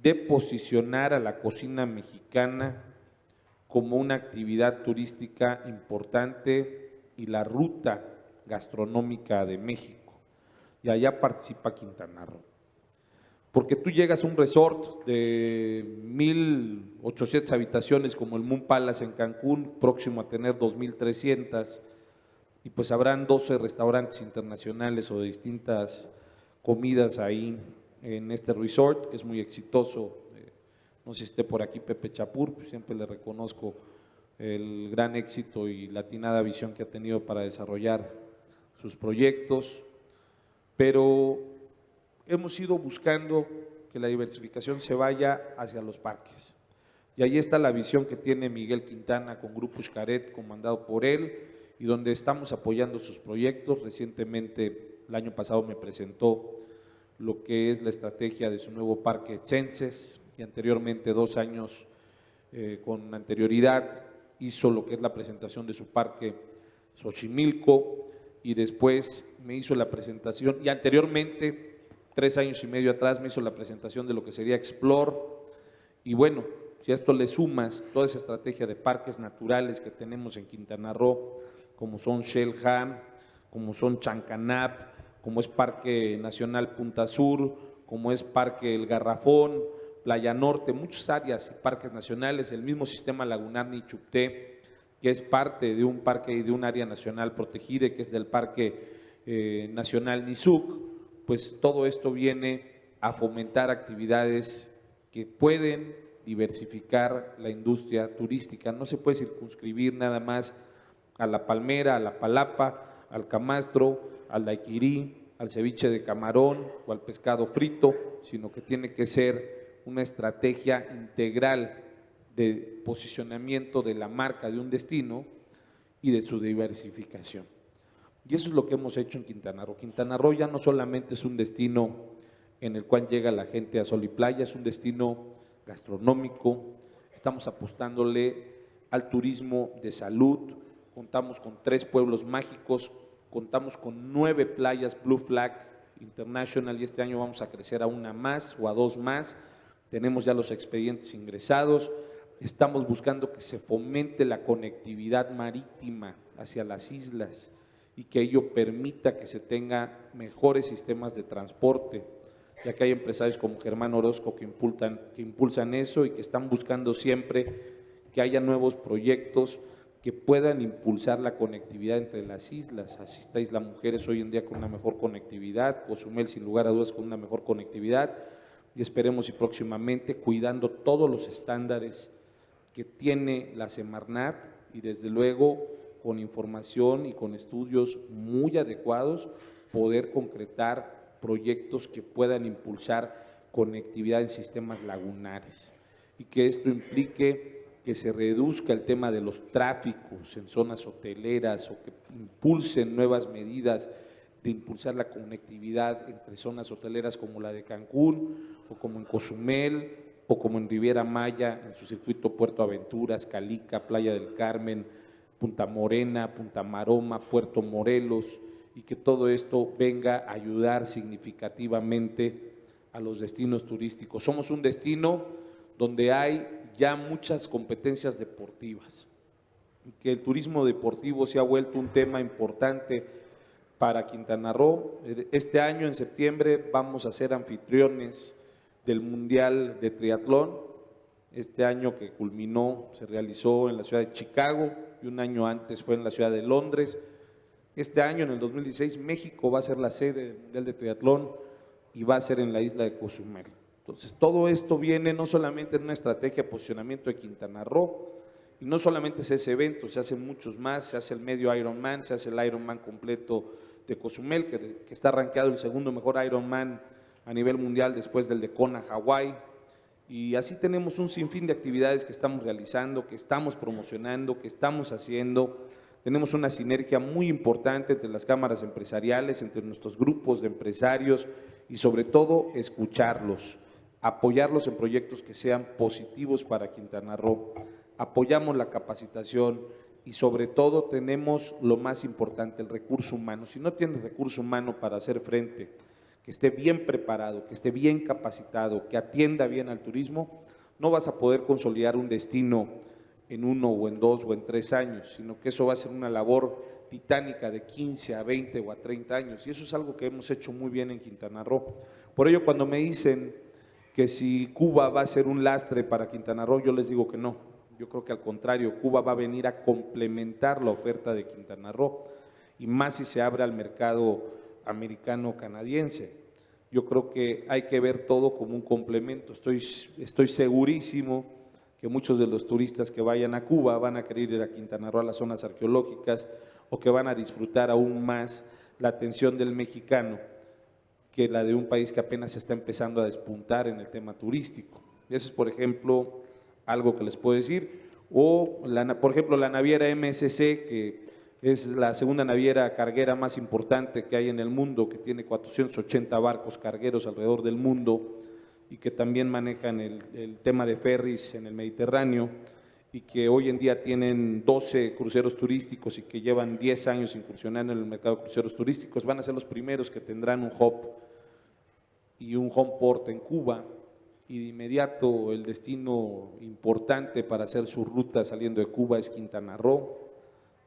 de posicionar a la cocina mexicana como una actividad turística importante y la ruta gastronómica de México. Y allá participa Quintana Roo. Porque tú llegas a un resort de 1,800 habitaciones como el Moon Palace en Cancún, próximo a tener 2,300, y pues habrán 12 restaurantes internacionales o de distintas comidas ahí en este resort, que es muy exitoso. No sé si esté por aquí Pepe Chapur, pues siempre le reconozco el gran éxito y la atinada visión que ha tenido para desarrollar sus proyectos, pero hemos ido buscando que la diversificación se vaya hacia los parques. Y ahí está la visión que tiene Miguel Quintana con Grupo Xcaret, comandado por él, y donde estamos apoyando sus proyectos. Recientemente, el año pasado, me presentó lo que es la estrategia de su nuevo parque Censes, y anteriormente 2 años con anterioridad hizo lo que es la presentación de su parque Xochimilco y después me hizo la presentación, y anteriormente, 3 años y medio atrás, me hizo la presentación de lo que sería Explore. Y bueno, si a esto le sumas toda esa estrategia de parques naturales que tenemos en Quintana Roo, como son Xel-Ham, como son Chancanap, como es Parque Nacional Punta Sur, como es Parque El Garrafón, Playa Norte, muchas áreas y parques nacionales, el mismo sistema lagunar Nichupté, que es parte de un parque y de un área nacional protegida, que es del Parque Nacional Nizuc, pues todo esto viene a fomentar actividades que pueden diversificar la industria turística. No se puede circunscribir nada más a la palmera, a la palapa, al camastro, al daiquirí, al ceviche de camarón o al pescado frito, sino que tiene que ser una estrategia integral de posicionamiento de la marca de un destino y de su diversificación. Y eso es lo que hemos hecho en Quintana Roo. Quintana Roo ya no solamente es un destino en el cual llega la gente a sol y playa, es un destino gastronómico, estamos apostándole al turismo de salud, contamos con 3 pueblos mágicos, contamos con 9 playas Blue Flag International y este año vamos a crecer a 1 más o a 2 más, tenemos ya los expedientes ingresados, estamos buscando que se fomente la conectividad marítima hacia las islas y que ello permita que se tenga mejores sistemas de transporte, ya que hay empresarios como Germán Orozco que impulsan eso y que están buscando siempre que haya nuevos proyectos que puedan impulsar la conectividad entre las islas. Así está Isla Mujeres hoy en día con una mejor conectividad, Cozumel sin lugar a dudas con una mejor conectividad y esperemos y próximamente cuidando todos los estándares que tiene la Semarnat y desde luego con información y con estudios muy adecuados poder concretar proyectos que puedan impulsar conectividad en sistemas lagunares y que esto implique que se reduzca el tema de los tráficos en zonas hoteleras o que impulsen nuevas medidas de impulsar la conectividad entre zonas hoteleras como la de Cancún o como en Cozumel o como en Riviera Maya, en su circuito Puerto Aventuras, Calica, Playa del Carmen, Punta Morena, Punta Maroma, Puerto Morelos, y que todo esto venga a ayudar significativamente a los destinos turísticos. Somos un destino donde hay ya muchas competencias deportivas, y que el turismo deportivo se ha vuelto un tema importante para Quintana Roo. Este año, en septiembre, vamos a ser anfitriones del Mundial de Triatlón. Este año que culminó se realizó en la ciudad de Chicago y un año antes fue en la ciudad de Londres. Este año, en el 2016, México va a ser la sede del Mundial de Triatlón y va a ser en la isla de Cozumel. Entonces, todo esto viene no solamente en una estrategia de posicionamiento de Quintana Roo, y no solamente es ese evento, se hacen muchos más, se hace el medio Ironman, se hace el Ironman completo de Cozumel, que está rankeado el segundo mejor Ironman a nivel mundial después del de Kona, Hawái, y así tenemos un sinfín de actividades que estamos realizando, que estamos promocionando, que estamos haciendo. Tenemos una sinergia muy importante entre las cámaras empresariales, entre nuestros grupos de empresarios y sobre todo escucharlos, apoyarlos en proyectos que sean positivos para Quintana Roo. Apoyamos la capacitación y sobre todo tenemos lo más importante, el recurso humano. Si no tienes recurso humano para hacer frente, que esté bien preparado, que esté bien capacitado, que atienda bien al turismo, no vas a poder consolidar un destino en 1 o en 2 o en 3 años, sino que eso va a ser una labor titánica de 15 a 20 o a 30 años, y eso es algo que hemos hecho muy bien en Quintana Roo. Por ello, cuando me dicen que si Cuba va a ser un lastre para Quintana Roo, yo les digo que no. Yo creo que al contrario, Cuba va a venir a complementar la oferta de Quintana Roo, y más si se abre al mercado americano-canadiense. Yo creo que hay que ver todo como un complemento. Estoy segurísimo que muchos de los turistas que vayan a Cuba van a querer ir a Quintana Roo, a las zonas arqueológicas, o que van a disfrutar aún más la atención del mexicano que la de un país que apenas está empezando a despuntar en el tema turístico. Eso es, por ejemplo, algo que les puedo decir. O, por ejemplo, la naviera MSC, que es la segunda naviera carguera más importante que hay en el mundo, que tiene 480 barcos cargueros alrededor del mundo, y que también manejan el tema de ferries en el Mediterráneo y que hoy en día tienen 12 cruceros turísticos y que llevan 10 años incursionando en el mercado de cruceros turísticos, van a ser los primeros que tendrán un hub y un home port en Cuba, y de inmediato el destino importante para hacer su ruta saliendo de Cuba es Quintana Roo,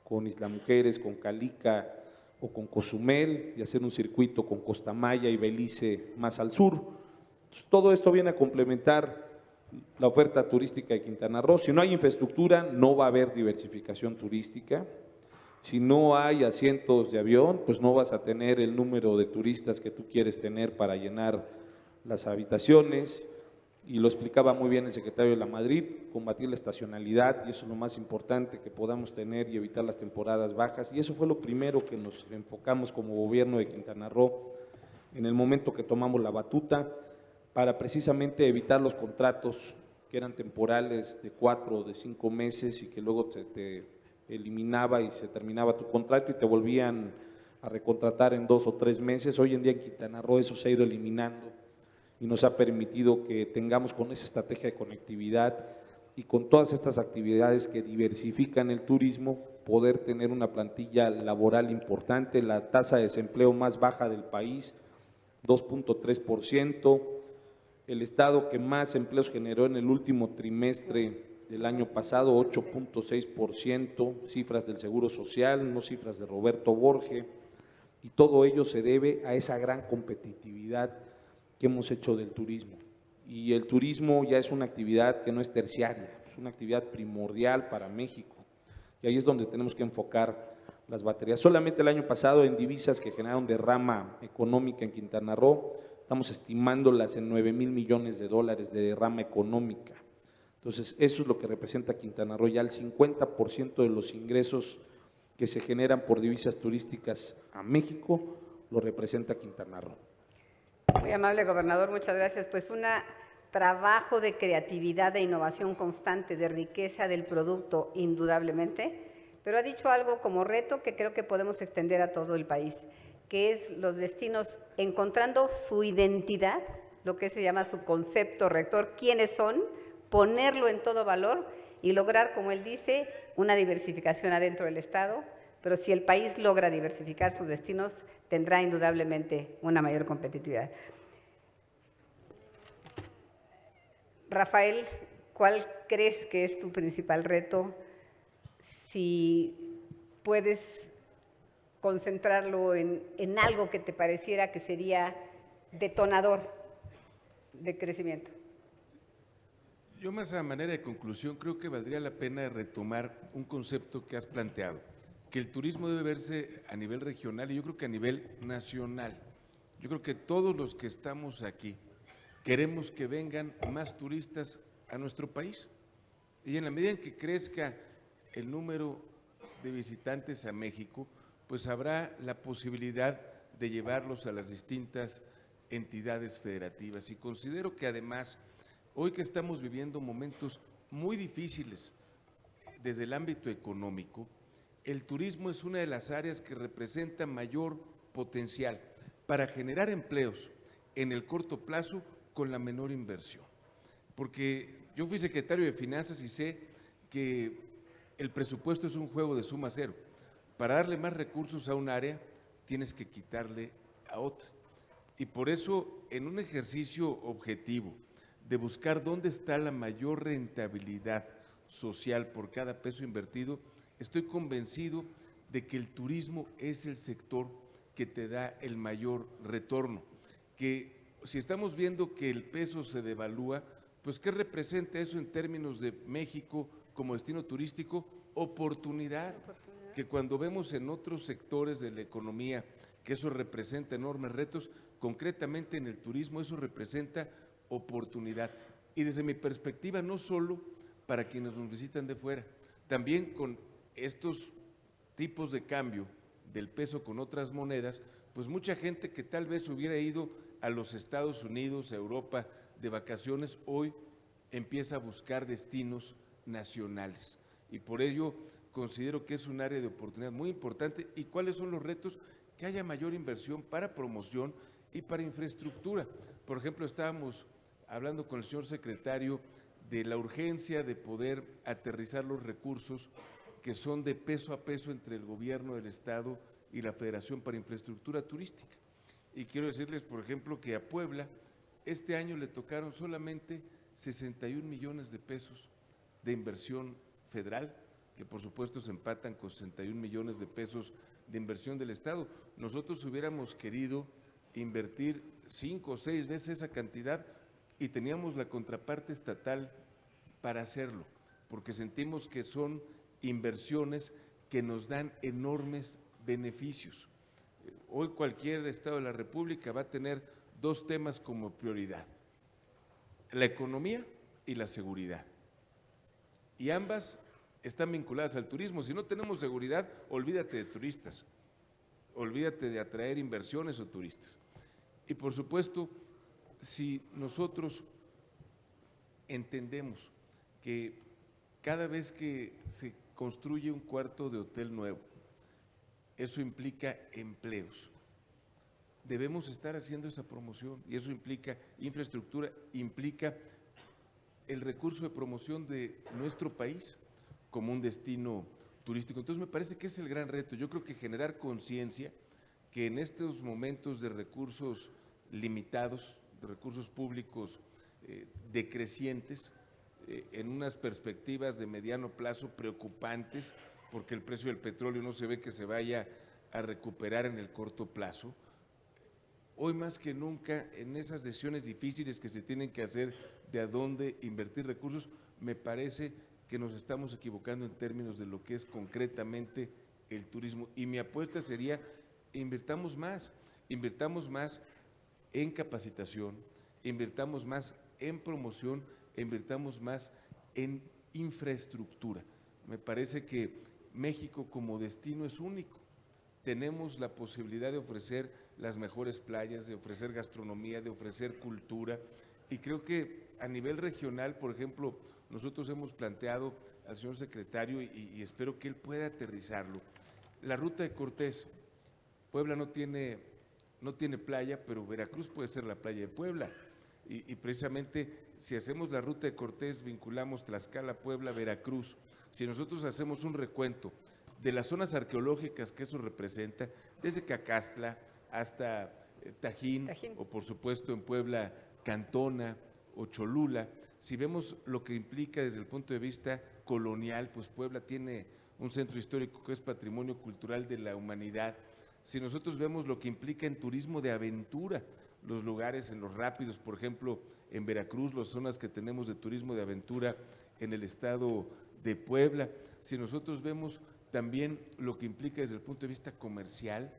con Isla Mujeres, con Calica o con Cozumel, y hacer un circuito con Costa Maya y Belice más al sur. Entonces, todo esto viene a complementar la oferta turística de Quintana Roo. Si no hay infraestructura, no va a haber diversificación turística. Si no hay asientos de avión, pues no vas a tener el número de turistas que tú quieres tener para llenar las habitaciones. Y lo explicaba muy bien el secretario de la Madrid, combatir la estacionalidad, y eso es lo más importante que podamos tener, y evitar las temporadas bajas. Y eso fue lo primero que nos enfocamos como gobierno de Quintana Roo en el momento que tomamos la batuta, para precisamente evitar los contratos que eran temporales de 4 o de 5 meses y que luego te eliminaba y se terminaba tu contrato y te volvían a recontratar en 2 o 3 meses. Hoy en día en Quintana Roo eso se ha ido eliminando y nos ha permitido que tengamos, con esa estrategia de conectividad y con todas estas actividades que diversifican el turismo, poder tener una plantilla laboral importante, la tasa de desempleo más baja del país, 2.3%, el estado que más empleos generó en el último trimestre del año pasado, 8.6%, cifras del Seguro Social, no cifras de Roberto Borge, y todo ello se debe a esa gran competitividad que hemos hecho del turismo. Y el turismo ya es una actividad que no es terciaria, es una actividad primordial para México, y ahí es donde tenemos que enfocar las baterías. Solamente el año pasado en divisas que generaron derrama económica en Quintana Roo, estamos estimándolas en 9,000 millones de dólares de derrama económica. Entonces, eso es lo que representa Quintana Roo. Ya el 50% de los ingresos que se generan por divisas turísticas a México lo representa Quintana Roo. Muy amable, gobernador, muchas gracias. Pues un trabajo de creatividad, de innovación constante, de riqueza del producto, indudablemente, pero ha dicho algo como reto que creo que podemos extender a todo el país, que es los destinos encontrando su identidad, lo que se llama su concepto rector, quiénes son, ponerlo en todo valor y lograr, como él dice, una diversificación adentro del Estado, pero si el país logra diversificar sus destinos, tendrá indudablemente una mayor competitividad. Rafael, ¿cuál crees que es tu principal reto? Si puedes concentrarlo en algo que te pareciera que sería detonador de crecimiento. Yo, más a manera de conclusión, creo que valdría la pena retomar un concepto que has planteado, que el turismo debe verse a nivel regional y yo creo que a nivel nacional. Yo creo que todos los que estamos aquí queremos que vengan más turistas a nuestro país, y en la medida en que crezca el número de visitantes a México, pues habrá la posibilidad de llevarlos a las distintas entidades federativas. Y considero que además, hoy que estamos viviendo momentos muy difíciles desde el ámbito económico, el turismo es una de las áreas que representa mayor potencial para generar empleos en el corto plazo con la menor inversión. Porque yo fui secretario de Finanzas y sé que el presupuesto es un juego de suma cero. Para darle más recursos a un área, tienes que quitarle a otra. Y por eso, en un ejercicio objetivo de buscar dónde está la mayor rentabilidad social por cada peso invertido, estoy convencido de que el turismo es el sector que te da el mayor retorno. Que si estamos viendo que el peso se devalúa, pues ¿qué representa eso en términos de México como destino turístico? Oportunidad. Que cuando vemos en otros sectores de la economía que eso representa enormes retos, concretamente en el turismo eso representa oportunidad. Y desde mi perspectiva, no solo para quienes nos visitan de fuera, también con estos tipos de cambio del peso con otras monedas, pues mucha gente que tal vez hubiera ido a los Estados Unidos, a Europa de vacaciones, hoy empieza a buscar destinos nacionales. Y por ello considero que es un área de oportunidad muy importante. ¿Y cuáles son los retos? Que haya mayor inversión para promoción y para infraestructura. Por ejemplo, estábamos hablando con el señor secretario de la urgencia de poder aterrizar los recursos que son de peso a peso entre el gobierno del Estado y la Federación para Infraestructura Turística. Y quiero decirles, por ejemplo, que a Puebla este año le tocaron solamente 61 millones de pesos de inversión federal, que por supuesto se empatan con 61 millones de pesos de inversión del Estado. Nosotros hubiéramos querido invertir 5 o 6 veces esa cantidad y teníamos la contraparte estatal para hacerlo, porque sentimos que son inversiones que nos dan enormes beneficios. Hoy cualquier estado de la República va a tener 2 temas como prioridad: la economía y la seguridad. Y ambas están vinculadas al turismo. Si no tenemos seguridad, olvídate de turistas, olvídate de atraer inversiones o turistas. Y por supuesto, si nosotros entendemos que cada vez que se construye un cuarto de hotel nuevo, eso implica empleos, debemos estar haciendo esa promoción, y eso implica infraestructura, implica el recurso de promoción de nuestro país como un destino turístico. Entonces me parece que es el gran reto. Yo creo que generar conciencia que en estos momentos de recursos limitados, de recursos públicos decrecientes, en unas perspectivas de mediano plazo preocupantes, porque el precio del petróleo no se ve que se vaya a recuperar en el corto plazo. Hoy más que nunca, en esas decisiones difíciles que se tienen que hacer de a dónde invertir recursos, me parece que nos estamos equivocando en términos de lo que es concretamente el turismo. Y mi apuesta sería: invirtamos más en capacitación, invirtamos más en promoción, invirtamos más en infraestructura. Me parece que México como destino es único. Tenemos la posibilidad de ofrecer las mejores playas, de ofrecer gastronomía, de ofrecer cultura, y creo que a nivel regional, por ejemplo, nosotros hemos planteado al señor secretario, y espero que él pueda aterrizarlo, la ruta de Cortés. Puebla no tiene playa, pero Veracruz puede ser la playa de Puebla, y precisamente si hacemos la ruta de Cortés, vinculamos Tlaxcala, Puebla, Veracruz. Si nosotros hacemos un recuento de las zonas arqueológicas que eso representa, desde Cacastla hasta Tajín, o por supuesto en Puebla, Cantona o Cholula, si vemos lo que implica desde el punto de vista colonial, pues Puebla tiene un centro histórico que es patrimonio cultural de la humanidad. Si nosotros vemos lo que implica en turismo de aventura, los lugares en los rápidos, por ejemplo, en Veracruz, las zonas que tenemos de turismo de aventura en el estado de Puebla, si nosotros vemos también lo que implica desde el punto de vista comercial,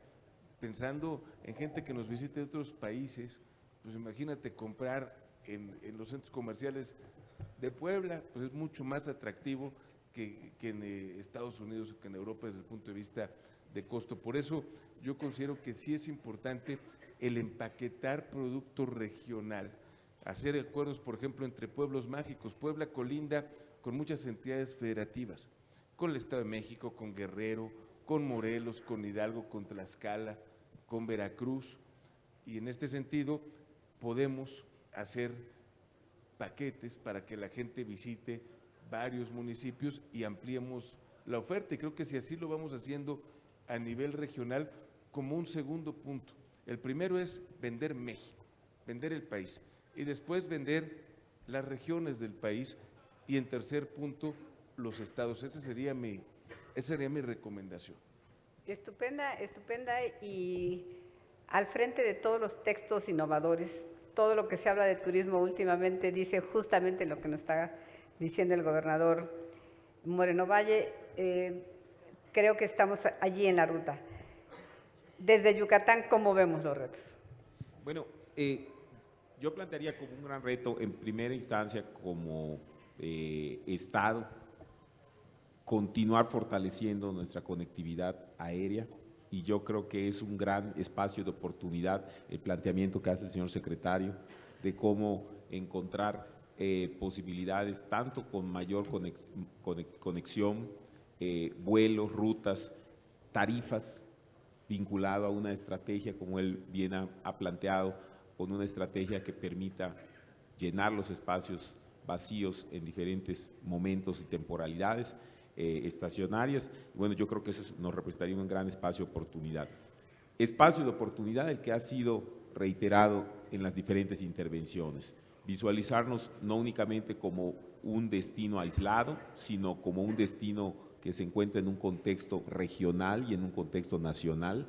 pensando en gente que nos visite de otros países, pues imagínate comprar en los centros comerciales de Puebla, pues es mucho más atractivo que en Estados Unidos o que en Europa desde el punto de vista de costo. Por eso yo considero que sí es importante el empaquetar producto regional, hacer acuerdos, por ejemplo, entre pueblos mágicos. Puebla colinda con muchas entidades federativas, con el Estado de México, con Guerrero, con Morelos, con Hidalgo, con Tlaxcala, con Veracruz, y en este sentido podemos hacer paquetes para que la gente visite varios municipios y ampliemos la oferta, y creo que si así lo vamos haciendo a nivel regional, como un segundo punto. El primero es vender México, vender el país, y después vender las regiones del país, y en tercer punto, los estados. Esa sería mi recomendación. Estupenda, y al frente de todos los textos innovadores, todo lo que se habla de turismo últimamente dice justamente lo que nos está diciendo el gobernador Moreno Valle. Creo que estamos allí en la ruta. Desde Yucatán, ¿cómo vemos los retos? Bueno, yo plantearía como un gran reto, en primera instancia, como Estado, continuar fortaleciendo nuestra conectividad aérea, y yo creo que es un gran espacio de oportunidad el planteamiento que hace el señor secretario de cómo encontrar posibilidades tanto con mayor conexión, vuelos, rutas, tarifas, vinculado a una estrategia como él bien ha planteado, con una estrategia que permita llenar los espacios vacíos en diferentes momentos y temporalidades estacionarias. Bueno, yo creo que eso nos representaría un gran espacio de oportunidad. Espacio de oportunidad el que ha sido reiterado en las diferentes intervenciones. Visualizarnos no únicamente como un destino aislado, sino como un destino que se encuentra en un contexto regional y en un contexto nacional.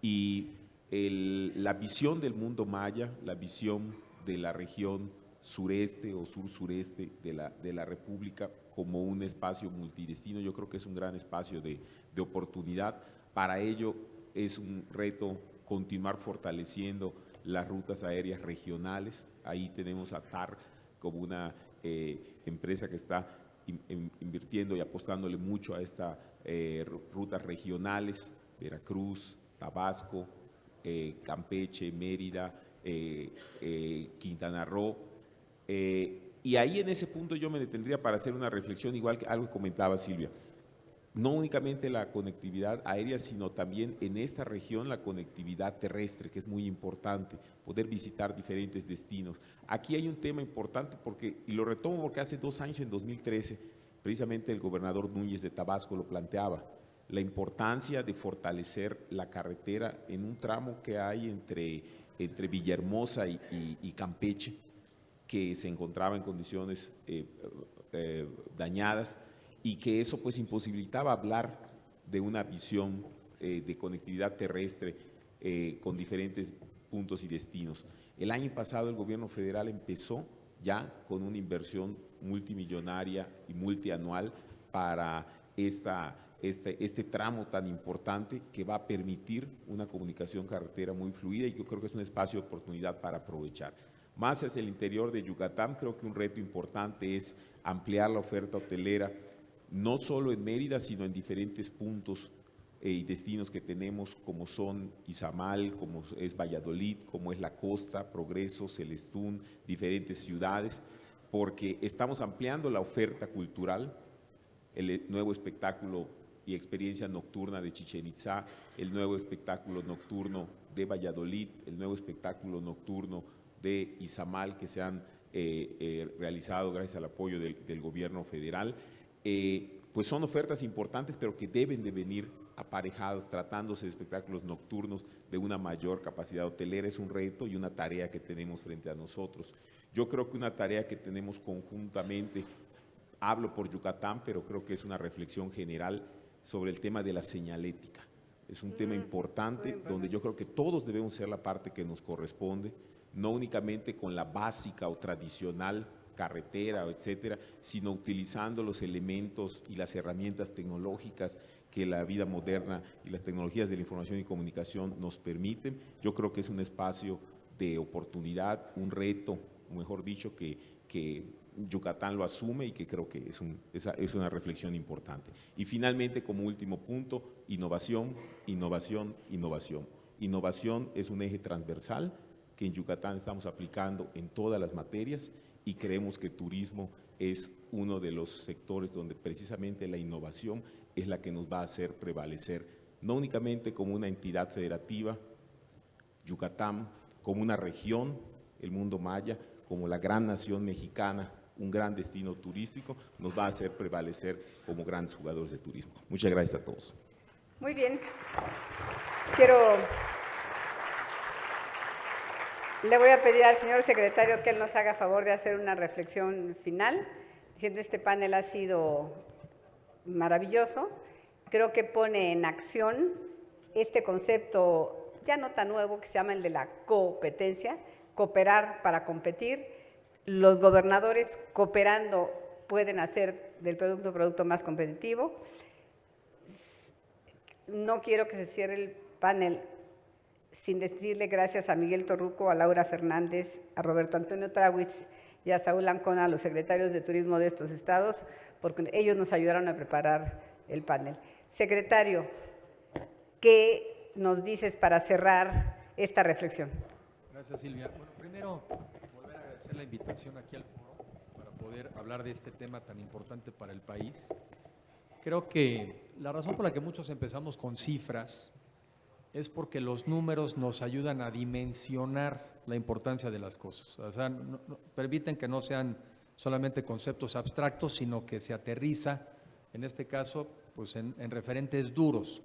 Y la visión del mundo maya, la visión de la región sureste o sur-sureste de la República como un espacio multidestino, yo creo que es un gran espacio de oportunidad. Para ello es un reto continuar fortaleciendo las rutas aéreas regionales. Ahí tenemos a TAR como una empresa que está invirtiendo y apostándole mucho a estas rutas regionales, Veracruz, Tabasco, Campeche, Mérida, Quintana Roo. Y ahí en ese punto yo me detendría para hacer una reflexión, igual que algo que comentaba Silvia. No únicamente la conectividad aérea, sino también en esta región la conectividad terrestre, que es muy importante, poder visitar diferentes destinos. Aquí hay un tema importante, y lo retomo porque hace 2 años, en 2013, precisamente el gobernador Núñez de Tabasco lo planteaba, la importancia de fortalecer la carretera en un tramo que hay entre Villahermosa y Campeche, que se encontraba en condiciones dañadas, y que eso pues imposibilitaba hablar de una visión de conectividad terrestre con diferentes puntos y destinos. El año pasado el gobierno federal empezó ya con una inversión multimillonaria y multianual para este tramo tan importante que va a permitir una comunicación carretera muy fluida, y yo creo que es un espacio de oportunidad para aprovechar. Más hacia el interior de Yucatán, creo que un reto importante es ampliar la oferta hotelera, no solo en Mérida, sino en diferentes puntos y destinos que tenemos, como son Izamal, como es Valladolid, como es La Costa, Progreso, Celestún, diferentes ciudades, porque estamos ampliando la oferta cultural, el nuevo espectáculo y experiencia nocturna de Chichén Itzá, el nuevo espectáculo nocturno de Valladolid, el nuevo espectáculo nocturno de Izamal, que se han realizado gracias al apoyo del gobierno federal. Pues son ofertas importantes, pero que deben de venir aparejadas, tratándose de espectáculos nocturnos de una mayor capacidad hotelera. Es un reto y una tarea que tenemos frente a nosotros. Yo creo que una tarea que tenemos conjuntamente, hablo por Yucatán, pero creo que es una reflexión general sobre el tema de la señalética. Es un tema importante donde yo creo que todos debemos hacer la parte que nos corresponde, no únicamente con la básica o tradicional carretera, etcétera, sino utilizando los elementos y las herramientas tecnológicas que la vida moderna y las tecnologías de la información y comunicación nos permiten. Yo creo que es un espacio de oportunidad, un reto, mejor dicho, que Yucatán lo asume, y que creo que es una reflexión importante. Y finalmente, como último punto, innovación, innovación, innovación. Innovación es un eje transversal que en Yucatán estamos aplicando en todas las materias, y creemos que turismo es uno de los sectores donde precisamente la innovación es la que nos va a hacer prevalecer, no únicamente como una entidad federativa, Yucatán, como una región, el mundo maya, como la gran nación mexicana, un gran destino turístico, nos va a hacer prevalecer como grandes jugadores de turismo. Muchas gracias a todos. Muy bien. Le voy a pedir al señor secretario que él nos haga favor de hacer una reflexión final, diciendo este panel ha sido maravilloso. Creo que pone en acción este concepto ya no tan nuevo que se llama el de la competencia, cooperar para competir. Los gobernadores cooperando pueden hacer del producto más competitivo. No quiero que se cierre el panel sin decirle gracias a Miguel Torruco, a Laura Fernández, a Roberto Antonio Trawitz y a Saúl Ancona, a los secretarios de turismo de estos estados, porque ellos nos ayudaron a preparar el panel. Secretario, ¿qué nos dices para cerrar esta reflexión? Gracias, Silvia. Bueno, primero, volver a agradecer la invitación aquí al foro para poder hablar de este tema tan importante para el país. Creo que la razón por la que muchos empezamos con cifras es porque los números nos ayudan a dimensionar la importancia de las cosas. O sea, permiten que no sean solamente conceptos abstractos, sino que se aterriza, en este caso, pues en referentes duros.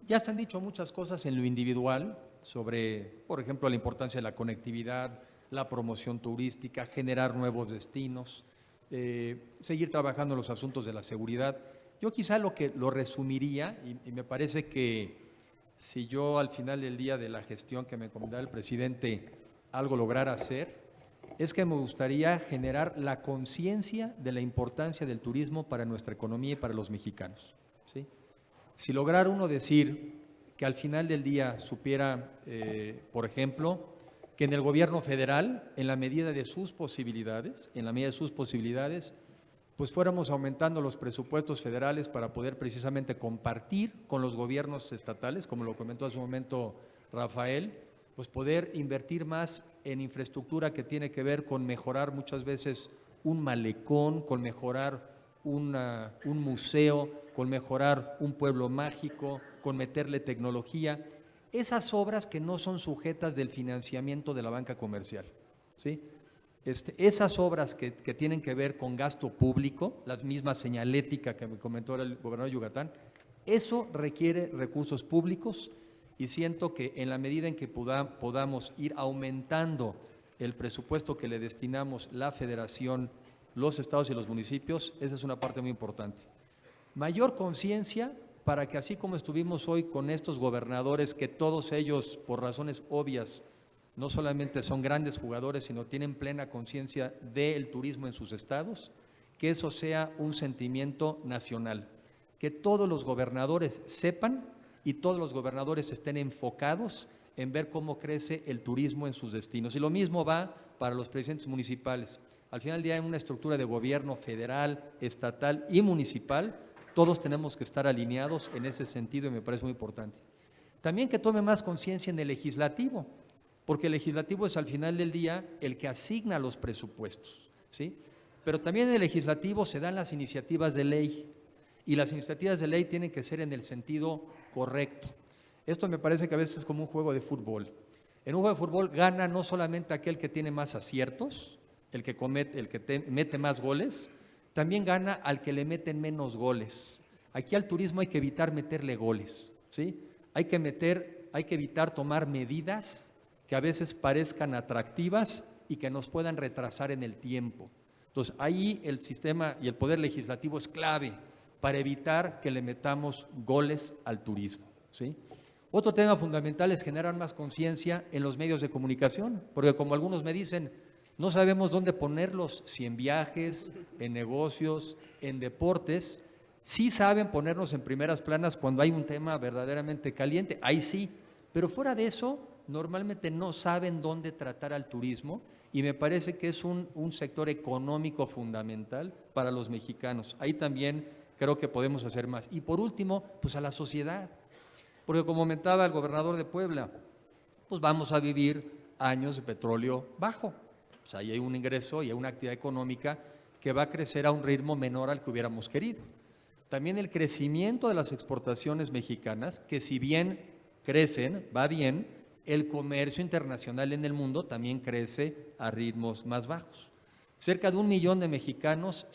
Ya se han dicho muchas cosas en lo individual sobre, por ejemplo, la importancia de la conectividad, la promoción turística, generar nuevos destinos, seguir trabajando en los asuntos de la seguridad. Yo quizá lo resumiría, y me parece que si yo al final del día de la gestión que me encomendaba el presidente algo lograra hacer, es que me gustaría generar la conciencia de la importancia del turismo para nuestra economía y para los mexicanos, ¿sí? Si lograra uno decir que al final del día supiera, por ejemplo, que en el gobierno federal, en la medida de sus posibilidades, pues fuéramos aumentando los presupuestos federales para poder precisamente compartir con los gobiernos estatales, como lo comentó hace un momento Rafael, pues poder invertir más en infraestructura que tiene que ver con mejorar muchas veces un malecón, con mejorar un museo, con mejorar un pueblo mágico, con meterle tecnología, esas obras que no son sujetas del financiamiento de la banca comercial, ¿sí? Esas obras que tienen que ver con gasto público, la misma señalética que me comentó el gobernador de Yucatán, eso requiere recursos públicos y siento que en la medida en que podamos ir aumentando el presupuesto que le destinamos la Federación, los estados y los municipios, esa es una parte muy importante. Mayor conciencia para que así como estuvimos hoy con estos gobernadores, que todos ellos por razones obvias no solamente son grandes jugadores, sino tienen plena conciencia del turismo en sus estados, que eso sea un sentimiento nacional, que todos los gobernadores sepan y todos los gobernadores estén enfocados en ver cómo crece el turismo en sus destinos. Y lo mismo va para los presidentes municipales. Al final del día, en una estructura de gobierno federal, estatal y municipal, todos tenemos que estar alineados en ese sentido y me parece muy importante. También que tome más conciencia en el legislativo, porque el legislativo es al final del día el que asigna los presupuestos, ¿sí? Pero también en el legislativo se dan las iniciativas de ley y las iniciativas de ley tienen que ser en el sentido correcto. Esto me parece que a veces es como un juego de fútbol. En un juego de fútbol gana no solamente aquel que tiene más aciertos, el que mete más goles, también gana al que le meten menos goles. Aquí al turismo hay que evitar meterle goles, ¿sí? Hay que evitar tomar medidas que a veces parezcan atractivas y que nos puedan retrasar en el tiempo. Entonces, ahí el sistema y el poder legislativo es clave para evitar que le metamos goles al turismo, ¿sí? Otro tema fundamental es generar más conciencia en los medios de comunicación, porque como algunos me dicen, no sabemos dónde ponerlos, si en viajes, en negocios, en deportes. Sí saben ponernos en primeras planas cuando hay un tema verdaderamente caliente, ahí sí, pero fuera de eso, normalmente no saben dónde tratar al turismo y me parece que es un sector económico fundamental para los mexicanos. Ahí también creo que podemos hacer más. Y por último, pues a la sociedad, porque como comentaba el gobernador de Puebla, pues vamos a vivir años de petróleo bajo. Pues ahí hay un ingreso y hay una actividad económica que va a crecer a un ritmo menor al que hubiéramos querido. También el crecimiento de las exportaciones mexicanas, que si bien crecen, va bien, el comercio internacional en el mundo también crece a ritmos más bajos. Cerca de 1 millón de mexicanos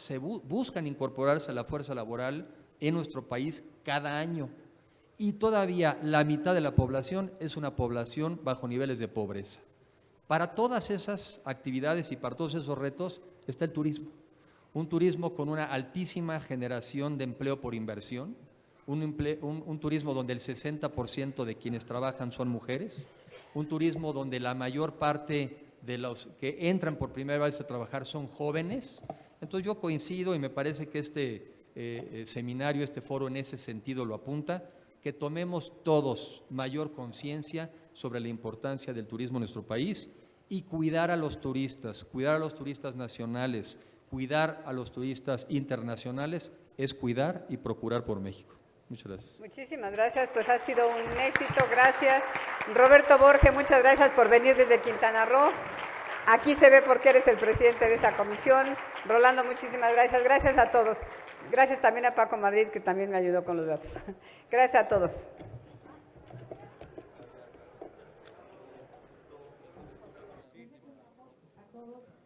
buscan incorporarse a la fuerza laboral en nuestro país cada año y todavía la mitad de la población es una población bajo niveles de pobreza. Para todas esas actividades y para todos esos retos está el turismo. Un turismo con una altísima generación de empleo por inversión, un turismo donde el 60% de quienes trabajan son mujeres, un turismo donde la mayor parte de los que entran por primera vez a trabajar son jóvenes. Entonces yo coincido y me parece que este seminario, este foro en ese sentido lo apunta, que tomemos todos mayor conciencia sobre la importancia del turismo en nuestro país y cuidar a los turistas nacionales, cuidar a los turistas internacionales es cuidar y procurar por México. Muchas gracias. Muchísimas gracias, pues ha sido un éxito, gracias. Roberto Borge, muchas gracias por venir desde Quintana Roo. Aquí se ve por qué eres el presidente de esa comisión. Rolando, muchísimas gracias. Gracias a todos. Gracias también a Paco Madrid, que también me ayudó con los datos. Gracias a todos. favor.